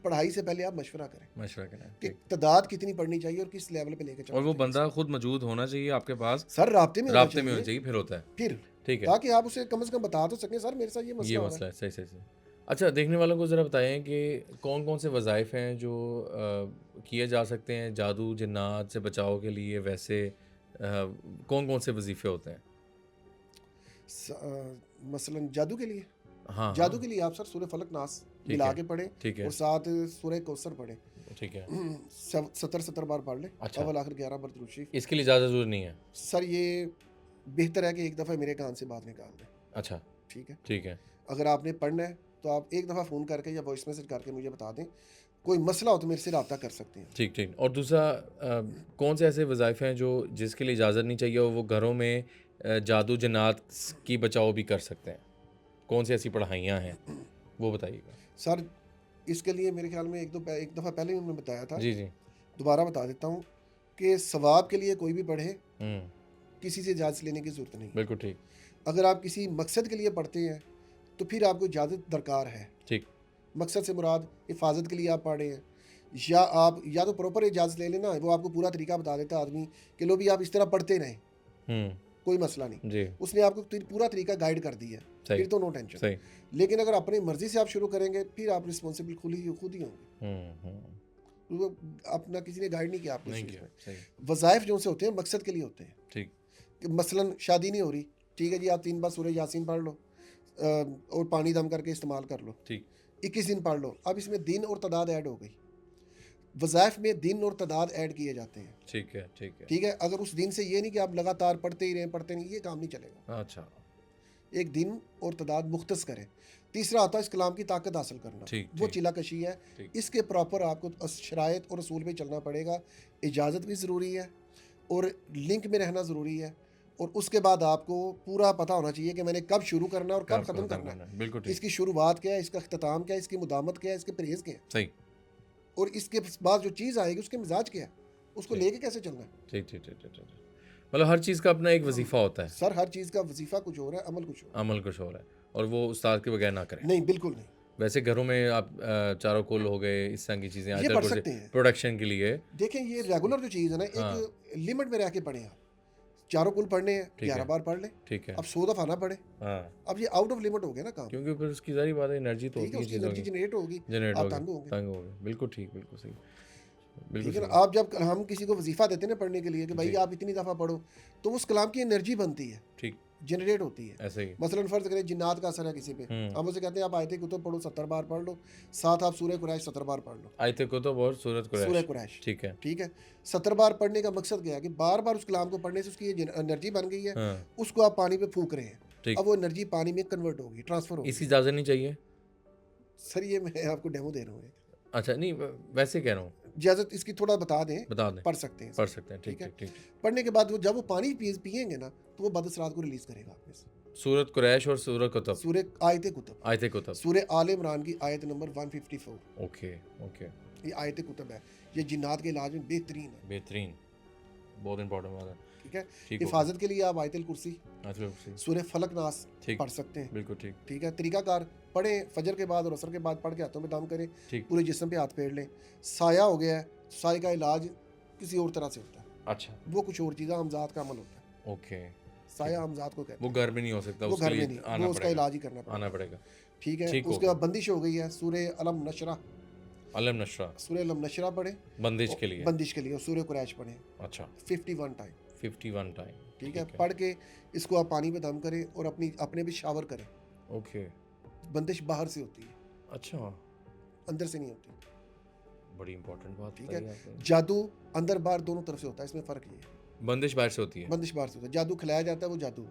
[SPEAKER 2] पढ़ाई से पहले आप मशवरा करें
[SPEAKER 1] मशवरा करें,
[SPEAKER 2] कि
[SPEAKER 1] ठीक।
[SPEAKER 2] तादाद कितनी पढ़नी चाहिए और किस लेवल पे लेके
[SPEAKER 1] और
[SPEAKER 2] चलना
[SPEAKER 1] वो
[SPEAKER 2] चाहिए
[SPEAKER 1] बंदा खुद मौजूद होना चाहिए आपके पास,
[SPEAKER 2] सर, राब्ते में होना
[SPEAKER 1] राब्ते में होना
[SPEAKER 2] चाहिए।
[SPEAKER 1] चाहिए, फिर होता है।
[SPEAKER 2] फिर
[SPEAKER 1] ठीक है,
[SPEAKER 2] ताकि आप उसे कम से कम बता तो सकें, सर मेरे साथ ये
[SPEAKER 1] ये
[SPEAKER 2] मसला हो रहा
[SPEAKER 1] मसला
[SPEAKER 2] है।
[SPEAKER 1] है, सही सही सही। अच्छा, देखने वालों को ज़रा बताएं कि कौन कौन से वज़ाइफ हैं जो किए जा सकते हैं जादू जिन्नात से बचाव के लिए, वैसे कौन कौन से वजीफ़े होते हैं?
[SPEAKER 2] मसलन जादू के लिए,
[SPEAKER 1] हाँ
[SPEAKER 2] जादू
[SPEAKER 1] हाँ,
[SPEAKER 2] के लिए आप सर सूरह फलक नास
[SPEAKER 1] ठीक
[SPEAKER 2] मिला
[SPEAKER 1] है,
[SPEAKER 2] के पढ़ें,
[SPEAKER 1] ठीक है,
[SPEAKER 2] और साथ सूरह कौसर पढ़ें।
[SPEAKER 1] ठीक है।
[SPEAKER 2] 70 बार पढ़ लें,
[SPEAKER 1] अच्छा,
[SPEAKER 2] अव्वल आखिर 11 बार दुरूद शरीफ।
[SPEAKER 1] इसके लिए ज़्यादा ज़रूरी नहीं है।
[SPEAKER 2] सर ये बेहतर है कि एक दफ़ा मेरे कान से बात निकाल दें,
[SPEAKER 1] अच्छा,
[SPEAKER 2] ठीक है।
[SPEAKER 1] ठीक है,
[SPEAKER 2] अगर आपने पढ़ना है तो आप एक दफ़ा फ़ोन करके या वॉइस मैसेज करके मुझे बता दें, कोई मसला हो तो मेरे से रब्ता कर सकते हैं।
[SPEAKER 1] ठीक ठीक। और दूसरा कौन से ऐसे वज़ाइफ हैं जो जिसके लिए इजाज़त नहीं चाहिए और वो घरों में जादू जिन्नात की बचाव भी कर सकते हैं? कौन सी ऐसी पढ़ाइयाँ हैं, वो बताइएगा?
[SPEAKER 2] सर इसके लिए मेरे ख्याल में एक दफ़ा पहले भी मैंने बताया था,
[SPEAKER 1] जी जी।
[SPEAKER 2] दोबारा बता देता हूँ कि सवाब के लिए कोई भी पढ़े,
[SPEAKER 1] हुँ,
[SPEAKER 2] किसी से इजाज़त लेने की ज़रूरत नहीं।
[SPEAKER 1] बिल्कुल ठीक,
[SPEAKER 2] अगर आप किसी मकसद के लिए पढ़ते हैं तो फिर आपको इजाज़त दरकार है।
[SPEAKER 1] ठीक।
[SPEAKER 2] मकसद से मुराद हिफाजत के लिए आप पढ़ रहे हैं, या आप या तो प्रॉपर इजाज़त ले लेना, वो आपको पूरा तरीका बता देता आदमी कि लो भी आप इस तरह पढ़ते रहें,
[SPEAKER 1] हुँ,
[SPEAKER 2] कोई मसला नहीं।
[SPEAKER 1] जी,
[SPEAKER 2] उसने आपको पूरा तरीका गाइड कर दिया,
[SPEAKER 1] सही,
[SPEAKER 2] फिर तो नो टेंशन।
[SPEAKER 1] सही।
[SPEAKER 2] लेकिन अगर अपनी मर्ज़ी से आप शुरू करेंगे फिर आप रिस्पॉन्सिबल खुद ही होंगे।
[SPEAKER 1] हुँ,
[SPEAKER 2] वो अपना किसी ने गाइड नहीं किया आपको इस
[SPEAKER 1] नहीं
[SPEAKER 2] चीज़
[SPEAKER 1] किया,
[SPEAKER 2] में।
[SPEAKER 1] सही,
[SPEAKER 2] वज़ाइफ जो से होते हैं मकसद के लिए होते हैं,
[SPEAKER 1] ठीक,
[SPEAKER 2] कि मसलन शादी नहीं हो रही, ठीक है जी, आप 3 बार सूरह यासीन पढ़ लो, और पानी दम करके इस्तेमाल कर लो,
[SPEAKER 1] ठीक,
[SPEAKER 2] 21 दिन पढ़ लो। अब इसमें दिन और तादाद ऐड हो गई। वज़ाइफ में दिन और तादाद ऐड किए जाते हैं,
[SPEAKER 1] ठीक है, ठीक है।
[SPEAKER 2] ठीक है। अगर उस दिन से ये नहीं कि आप लगातार पढ़ते ही रहें, पढ़ते नहीं, ये काम नहीं चलेगा।
[SPEAKER 1] अच्छा,
[SPEAKER 2] एक दिन और तादाद मुख्तस करें। तीसरा आता है इस कलाम की ताकत हासिल करना,
[SPEAKER 1] ठीक,
[SPEAKER 2] वो
[SPEAKER 1] ठीक,
[SPEAKER 2] चिलाकशी है।
[SPEAKER 1] ठीक,
[SPEAKER 2] इसके प्रॉपर आपको शराइत और रसूल पे चलना पड़ेगा। इजाज़त भी ज़रूरी है और लिंक में रहना ज़रूरी है, और उसके बाद आपको पूरा पता होना चाहिए कि मैंने कब शुरू करना है और कब
[SPEAKER 1] कब
[SPEAKER 2] ख़त्म
[SPEAKER 1] खत्म
[SPEAKER 2] करना है।
[SPEAKER 1] करना है, बिल्कुल ठीक,
[SPEAKER 2] इसकी शुरुआत क्या है, इसका अख्ताम क्या है, इसकी मुदामत क्या है, इसके परहेज़ क्या है,
[SPEAKER 1] सही,
[SPEAKER 2] और इसके बाद जो चीज़ आएगी उसके मिजाज क्या है, उसको
[SPEAKER 1] ठीक,
[SPEAKER 2] लेके कैसे चलना है।
[SPEAKER 1] ठीक, ठीक, ठीक, ठीक, ठीक। मतलब हर चीज़ का अपना एक वज़ीफ़ा होता है,
[SPEAKER 2] सर हर चीज़ का वजीफ़ा कुछ हो रहा है, अमल कुछ हो रहा
[SPEAKER 1] अमल कुछ और है और वो उस्ताद के बगैर ना करें।
[SPEAKER 2] है। नहीं, बिल्कुल नहीं।
[SPEAKER 1] वैसे घरों में आप चारों कुल हो गए, इस तरह की चीज़ें
[SPEAKER 2] ये
[SPEAKER 1] आजकल
[SPEAKER 2] पढ़
[SPEAKER 1] कुछ
[SPEAKER 2] सकते हैं।
[SPEAKER 1] प्रोडक्शन के लिए।
[SPEAKER 2] देखें ये रेगुलर जो चीज़ है ना,
[SPEAKER 1] हाँ,
[SPEAKER 2] एक लिमिट में रह के पढ़ें आप। चारों कुल पढ़ने हैं,
[SPEAKER 1] ठीक
[SPEAKER 2] 11
[SPEAKER 1] है,
[SPEAKER 2] बार पढ़ लें।
[SPEAKER 1] ठीक है।
[SPEAKER 2] अब 100 दफ़ा ना पढ़ें।
[SPEAKER 1] हाँ,
[SPEAKER 2] अब ये आउट ऑफ लिमिट हो गया ना काम,
[SPEAKER 1] क्योंकि फिर उसकी ज़ाहिर बात है एनर्जी तो
[SPEAKER 2] ठीक
[SPEAKER 1] होती
[SPEAKER 2] है।
[SPEAKER 1] है
[SPEAKER 2] उसकी
[SPEAKER 1] चीज़ों
[SPEAKER 2] एनर्जी
[SPEAKER 1] की,
[SPEAKER 2] जनरेट होगी,
[SPEAKER 1] जनरेट
[SPEAKER 2] आप
[SPEAKER 1] होगी,
[SPEAKER 2] तंग होंगे,
[SPEAKER 1] तंग हो गए। बिल्कुल ठीक, बिल्कुल सही, बिल्कुल
[SPEAKER 2] ठीक है ना।
[SPEAKER 1] सही।
[SPEAKER 2] आप जब हम किसी को वजीफ़ा देते हैं ना पढ़ने के लिए कि भाई
[SPEAKER 1] जी,
[SPEAKER 2] आप इतनी दफ़ा पढ़ो, तो उस कलाम की एनर्जी बनती है,
[SPEAKER 1] ठीक,
[SPEAKER 2] जनरेट होती है।
[SPEAKER 1] ऐसे ही।
[SPEAKER 2] मसलन फ़र्ज़ करें जिन्नात का असर है किसी पे,
[SPEAKER 1] हुँ,
[SPEAKER 2] हम उसे कहते हैं आप आयत कुतुब पढ़ो, 70 बार पढ़ लो, साथ आप सूरह कुरैश 70 बार पढ़ लो।
[SPEAKER 1] आयत कुतुब और सूरत
[SPEAKER 2] सूरह
[SPEAKER 1] कुरैश,
[SPEAKER 2] कुरैश,
[SPEAKER 1] ठीक है।
[SPEAKER 2] ठीक है। 70 बार पढ़ने का मकसद क्या है कि बार बार उस कलाम को पढ़ने से उसकी ये एनर्जी बन गई है,
[SPEAKER 1] हाँ,
[SPEAKER 2] उसको आप पानी पे फूंक रहे हैं,
[SPEAKER 1] ठीक।
[SPEAKER 2] अब वो एनर्जी पानी में कन्वर्ट होगी, ट्रांसफ़र
[SPEAKER 1] इसकी
[SPEAKER 2] होगी।
[SPEAKER 1] इजाज़त नहीं चाहिए?
[SPEAKER 2] सर ये मैं आपको डेमो दे रहा हूँ एक।
[SPEAKER 1] अच्छा, नहीं वैसे कह रहा हूँ,
[SPEAKER 2] इजाज़त इसकी थोड़ा बता दें,
[SPEAKER 1] बता दें,
[SPEAKER 2] पढ़ सकते हैं
[SPEAKER 1] पढ़
[SPEAKER 2] सर,
[SPEAKER 1] सकते हैं। ठीक,
[SPEAKER 2] ठीक है।
[SPEAKER 1] ठीक, ठीक, ठीक।
[SPEAKER 2] पढ़ने के बाद वो जब वो पानी पिएंगे ना तो वो बदअसरात को रिलीज़ करेगा आप में से।
[SPEAKER 1] सूरत कुरैश और सूरत कुतुब,
[SPEAKER 2] सूरह आयत कुतुब,
[SPEAKER 1] आयत कुतुब,
[SPEAKER 2] सूरह आल इमरान की आयत नंबर 154,
[SPEAKER 1] ओके, ओके,
[SPEAKER 2] ये आयत कुतुब है। ये जिन्नात के इलाज में बेहतरीन है,
[SPEAKER 1] बेहतरीन, बहुत इंपॉर्टेंट बात है।
[SPEAKER 2] ठीक है।
[SPEAKER 1] ठीक हो गया,
[SPEAKER 2] हिफाजत के लिए आप आयतुल कुर्सी,
[SPEAKER 1] अच्छा, सही,
[SPEAKER 2] सूरह फलक नास
[SPEAKER 1] ठीक,
[SPEAKER 2] पढ़ सकते हैं,
[SPEAKER 1] बिल्कुल ठीक,
[SPEAKER 2] ठीक है। तरीकाकार पढ़ें, फजर के बाद और असर के बाद पढ़ के हाथों में दम करें,
[SPEAKER 1] ठीक,
[SPEAKER 2] पूरे जिस्म पे हाथ फेर लें। साया हो गया है, साए का इलाज किसी और तरह से होता है,
[SPEAKER 1] अच्छा,
[SPEAKER 2] वो कुछ और चीज़ है, हमजाद का अमल होता है।
[SPEAKER 1] ओके।
[SPEAKER 2] साया हमजाद को कहते
[SPEAKER 1] वो घर में नहीं हो सकता,
[SPEAKER 2] हैं, वो
[SPEAKER 1] उसके
[SPEAKER 2] घर में
[SPEAKER 1] लिए
[SPEAKER 2] नहीं,
[SPEAKER 1] आना
[SPEAKER 2] वो उसका
[SPEAKER 1] पड़ेगा,
[SPEAKER 2] इलाज ही करना
[SPEAKER 1] आना
[SPEAKER 2] पड़ेगा,
[SPEAKER 1] पड़ेगा।
[SPEAKER 2] ठीक है।
[SPEAKER 1] ठीक हो
[SPEAKER 2] उसके बाद
[SPEAKER 1] गया।
[SPEAKER 2] बंदिश हो गई है, सूरह अलम नशरा,
[SPEAKER 1] अलम नशरा,
[SPEAKER 2] सूरह अलम नशरा पढ़ें,
[SPEAKER 1] बंदिश के लिए,
[SPEAKER 2] बंदिश के लिए, और सूरह कुरैश पढ़ें
[SPEAKER 1] अच्छा,
[SPEAKER 2] 51 टाइम,
[SPEAKER 1] 51 टाइम,
[SPEAKER 2] ठीक है। पढ़ के इसको आप पानी में दम करें और अपने भी शावर करें।
[SPEAKER 1] ओके,
[SPEAKER 2] बंदिश बाहर से होती है,
[SPEAKER 1] अच्छा,
[SPEAKER 2] अंदर से नहीं होती,
[SPEAKER 1] बड़ी इंपॉर्टेंट बात
[SPEAKER 2] ठीक
[SPEAKER 1] बताई
[SPEAKER 2] है।
[SPEAKER 1] आपने।
[SPEAKER 2] जादू अंदर बाहर दोनों तरफ से होता है, इसमें फ़र्क ये है।
[SPEAKER 1] बंदिश बाहर से होती है,
[SPEAKER 2] बंदिश बाहर से होता है, जादू खिलाया जाता है, वो जादू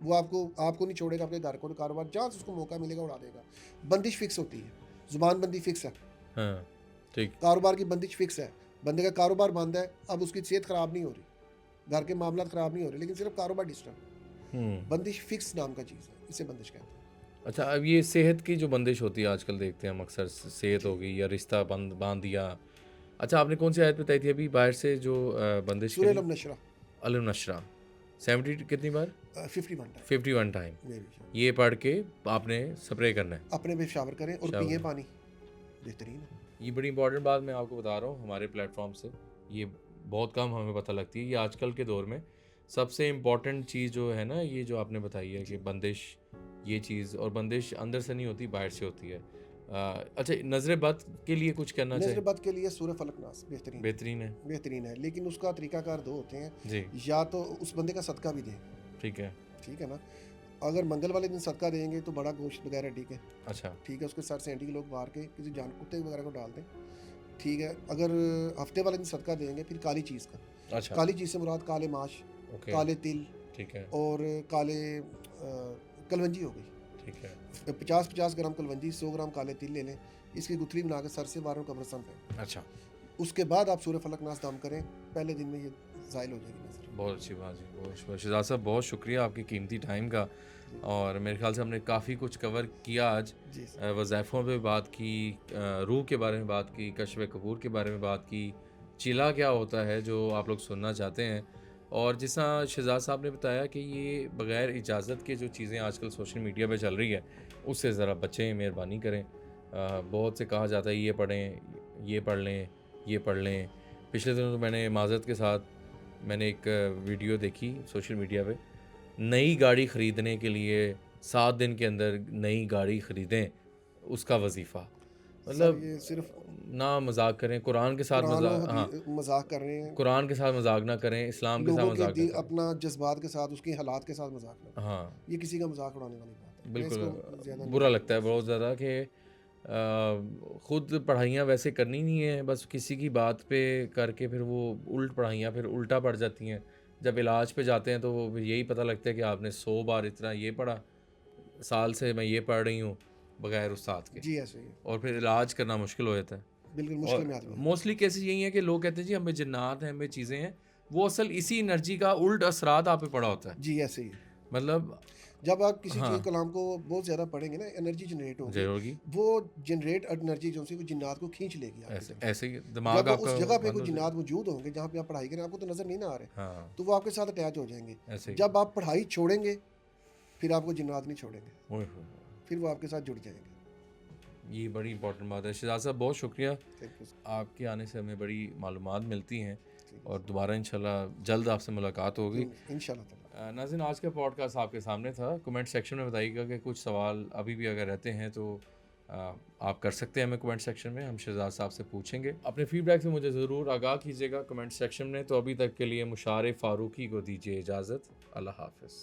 [SPEAKER 2] वो आपको नहीं छोड़ेगा, अपने घर को कारोबार जहाँ से उसको मौका मिलेगा उड़ा देगा। बंदिश फिक्स होती है, जुबान बंदी फिक्स है,
[SPEAKER 1] हाँ, ठीक,
[SPEAKER 2] कारोबार की बंदिश फिक्स है। बंदे का कारोबार बंद है, अब उसकी सेहत ख़राब नहीं हो रही, घर के मामला ख़राब नहीं हो रहे, लेकिन सिर्फ कारोबार डिस्टर्ब। बंदिश फिक्स नाम का चीज़ है, इसे बंदिश कहते हैं।
[SPEAKER 1] अच्छा, अब ये सेहत की जो बंदिश होती है आजकल देखते हैं हम अक्सर, सेहत हो गई या रिश्ता बांध दिया। अच्छा, आपने कौन सी आयत बताई थी अभी बाहर से जो बंदिश के
[SPEAKER 2] सूरह
[SPEAKER 1] लिए?
[SPEAKER 2] अलम नशरा,
[SPEAKER 1] अलम नशरा, 70 कितनी बार?
[SPEAKER 2] 51 टाइम
[SPEAKER 1] 51 टाइम।
[SPEAKER 2] मेरी
[SPEAKER 1] ये पढ़ के आपने स्प्रे करना है।
[SPEAKER 2] अपने पे शावर करें और
[SPEAKER 1] शावर।
[SPEAKER 2] पिए पानी, बेहतरीन है।
[SPEAKER 1] ये बड़ी इंपॉर्टेंट बात मैं आपको बता रहा हूँ हमारे प्लेटफॉर्म से, ये बहुत कम हमें पता लगती है। ये आजकल के दौर में सबसे इम्पॉर्टेंट चीज़ जो है ना, ये जो आपने बताई है कि बंदिश, ये चीज़, और बंदिश अंदर से नहीं होती, बाहर से होती है। अच्छा, नज़र बद के लिए कुछ करना
[SPEAKER 2] नजर
[SPEAKER 1] चाहिए?
[SPEAKER 2] बद के लिए सूरह फलक नास बेहतरीन
[SPEAKER 1] बेहतरीन है।
[SPEAKER 2] बेहतरीन है, लेकिन उसका तरीकाकार दो होते हैं।
[SPEAKER 1] जी,
[SPEAKER 2] या तो उस बंदे का सदका भी दें,
[SPEAKER 1] ठीक है।
[SPEAKER 2] ठीक है ना। अगर मंगल वाले दिन सदका देंगे तो बड़ा गोश्त वगैरह ठीक है,
[SPEAKER 1] अच्छा,
[SPEAKER 2] ठीक है, उसके 60 से लोग मार के किसी जान कुत्ते वगैरह को डाल दें, ठीक है। अगर हफ्ते वाले दिन सदका देंगे फिर काली चीज़ का,
[SPEAKER 1] अच्छा,
[SPEAKER 2] काली चीज़ से मुराद काले माश,
[SPEAKER 1] ओके,
[SPEAKER 2] काले तिल
[SPEAKER 1] ठीक है,
[SPEAKER 2] और काले कलवंजी हो गई।
[SPEAKER 1] ठीक है।
[SPEAKER 2] 50-50 ग्राम कलवंजी, 100 ग्राम काले तिल ले लें, इसकी गुथली बना के सर से बारों कब्रस्तान पे,
[SPEAKER 1] अच्छा,
[SPEAKER 2] उसके बाद आप सूर्य फलक नास दम करें, पहले दिन में ये ज़ाइल हो जाएगी नजर।
[SPEAKER 1] बहुत अच्छी बात जी, बहुत शहजाद साहब, बहुत शुक्रिया आपकी कीमती टाइम का। और मेरे ख्याल से हमने काफ़ी कुछ कवर किया आज।
[SPEAKER 2] जी सर।
[SPEAKER 1] वज़ाइफ़ों पे बात की, रूह के बारे में बात की, कश्फ कपूर के बारे में बात की, चिला क्या होता है जो आप लोग सुनना चाहते हैं, और जिस तरह शहजाद साहब ने बताया कि ये बग़ैर इजाज़त के जो चीज़ें आजकल सोशल मीडिया पे चल रही है, उससे ज़रा बचें, मेहरबानी करें। बहुत से कहा जाता है ये पढ़ें, ये पढ़ लें, ये पढ़ लें। पिछले दिनों तो मैंने माज़रत के साथ मैंने एक वीडियो देखी सोशल मीडिया पे, नई गाड़ी ख़रीदने के लिए 7 दिन के अंदर नई गाड़ी ख़रीदें, उसका वजीफ़ा।
[SPEAKER 2] सर
[SPEAKER 1] मतलब
[SPEAKER 2] ये सिर्फ
[SPEAKER 1] ना मजाक करें, कुरान के साथ
[SPEAKER 2] कुरान और
[SPEAKER 1] हाँ,
[SPEAKER 2] मजाक कर रहे हैं,
[SPEAKER 1] कुरान के साथ मजाक ना करें, इस्लाम के साथ
[SPEAKER 2] लोगों के
[SPEAKER 1] मजाक ना करें।
[SPEAKER 2] अपना जज्बात के साथ, उसके हालात के साथ मजाक ना करें।
[SPEAKER 1] हाँ,
[SPEAKER 2] ये किसी का मजाक उड़ाने वाली बात है, मैं
[SPEAKER 1] बिल्कुल।
[SPEAKER 2] इसको ज़्यादा
[SPEAKER 1] बुरा
[SPEAKER 2] नहीं
[SPEAKER 1] लगता है बहुत ज़्यादा कि खुद पढ़ाइयाँ वैसे करनी नहीं है, बस किसी की बात पे करके फिर वो उल्ट पढ़ाइयाँ फिर उल्टा पड़ जाती हैं। जब इलाज पे जाते हैं तो वो फिर यही पता लगता है कि आपने 100 बार इतना ये पढ़ा, साल से मैं ये पढ़ रही हूँ बगैर उस्ताद के,
[SPEAKER 2] जी ऐसे ही है,
[SPEAKER 1] और फिर इलाज करना मुश्किल हो जाता है।
[SPEAKER 2] बिल्कुल मुश्किल
[SPEAKER 1] और
[SPEAKER 2] में आदमी है।
[SPEAKER 1] मोस्टली केसेस यही है कि लोग कहते हैं जी हमें जिन्नात हैं, हमें चीज़ें हैं, वो असल इसी एनर्जी का उल्ट असरात आप पे पड़ा होता है।
[SPEAKER 2] जी ऐसे ही है।
[SPEAKER 1] मतलब
[SPEAKER 2] जब आप किसी चीज़
[SPEAKER 1] हाँ,
[SPEAKER 2] कलाम को बहुत ज़्यादा पढ़ेंगे ना, एनर्जी जनरेट होगी,
[SPEAKER 1] ज़रूर की
[SPEAKER 2] वो जनरेट एनर्जी जो सी वो जिन्नात को खींच लेगी आपकी
[SPEAKER 1] ऐसे
[SPEAKER 2] तरफ।
[SPEAKER 1] ऐसे ही दिमाग
[SPEAKER 2] जब
[SPEAKER 1] आपका
[SPEAKER 2] उस जगह पे
[SPEAKER 1] बंद
[SPEAKER 2] कोई
[SPEAKER 1] हो
[SPEAKER 2] जिन्नात
[SPEAKER 1] जाएगा।
[SPEAKER 2] मौजूद होंगे जहाँ पे आप पढ़ाई करें, आपको तो नज़र नहीं ना आ रहे,
[SPEAKER 1] हाँ,
[SPEAKER 2] तो वो आपके साथ अटैच हो जाएंगे।
[SPEAKER 1] ऐसे ही।
[SPEAKER 2] जब आप पढ़ाई छोड़ेंगे फिर आपको जिन्नात नहीं छोड़ेंगे,
[SPEAKER 1] ओए होए,
[SPEAKER 2] फिर वो आपके साथ जुड़ जाएंगे।
[SPEAKER 1] ये बड़ी इंपॉर्टेंट बात है। शहजाद साहब बहुत शुक्रिया,
[SPEAKER 2] थैंक यू
[SPEAKER 1] आपके आने से हमें बड़ी मालूमात मिलती हैं,
[SPEAKER 2] सर।
[SPEAKER 1] और दोबारा इंशाल्लाह जल्द आपसे मुलाकात होगी।
[SPEAKER 2] इंशाल्लाह ताला।
[SPEAKER 1] नाज़रीन, आज का पॉडकास्ट आपके सामने था। कमेंट सेक्शन में बताइएगा कि कुछ सवाल अभी भी अगर रहते हैं तो आप कर सकते हैं हमें कमेंट सेक्शन में, हम शहजाद साहब से पूछेंगे। अपने फीडबैक से मुझे ज़रूर आगाह कीजिएगा कमेंट सेक्शन में। तो अभी तक के लिए मुशारे फ़ारूकी को दीजिए इजाज़त। अल्लाह हाफ़िज़।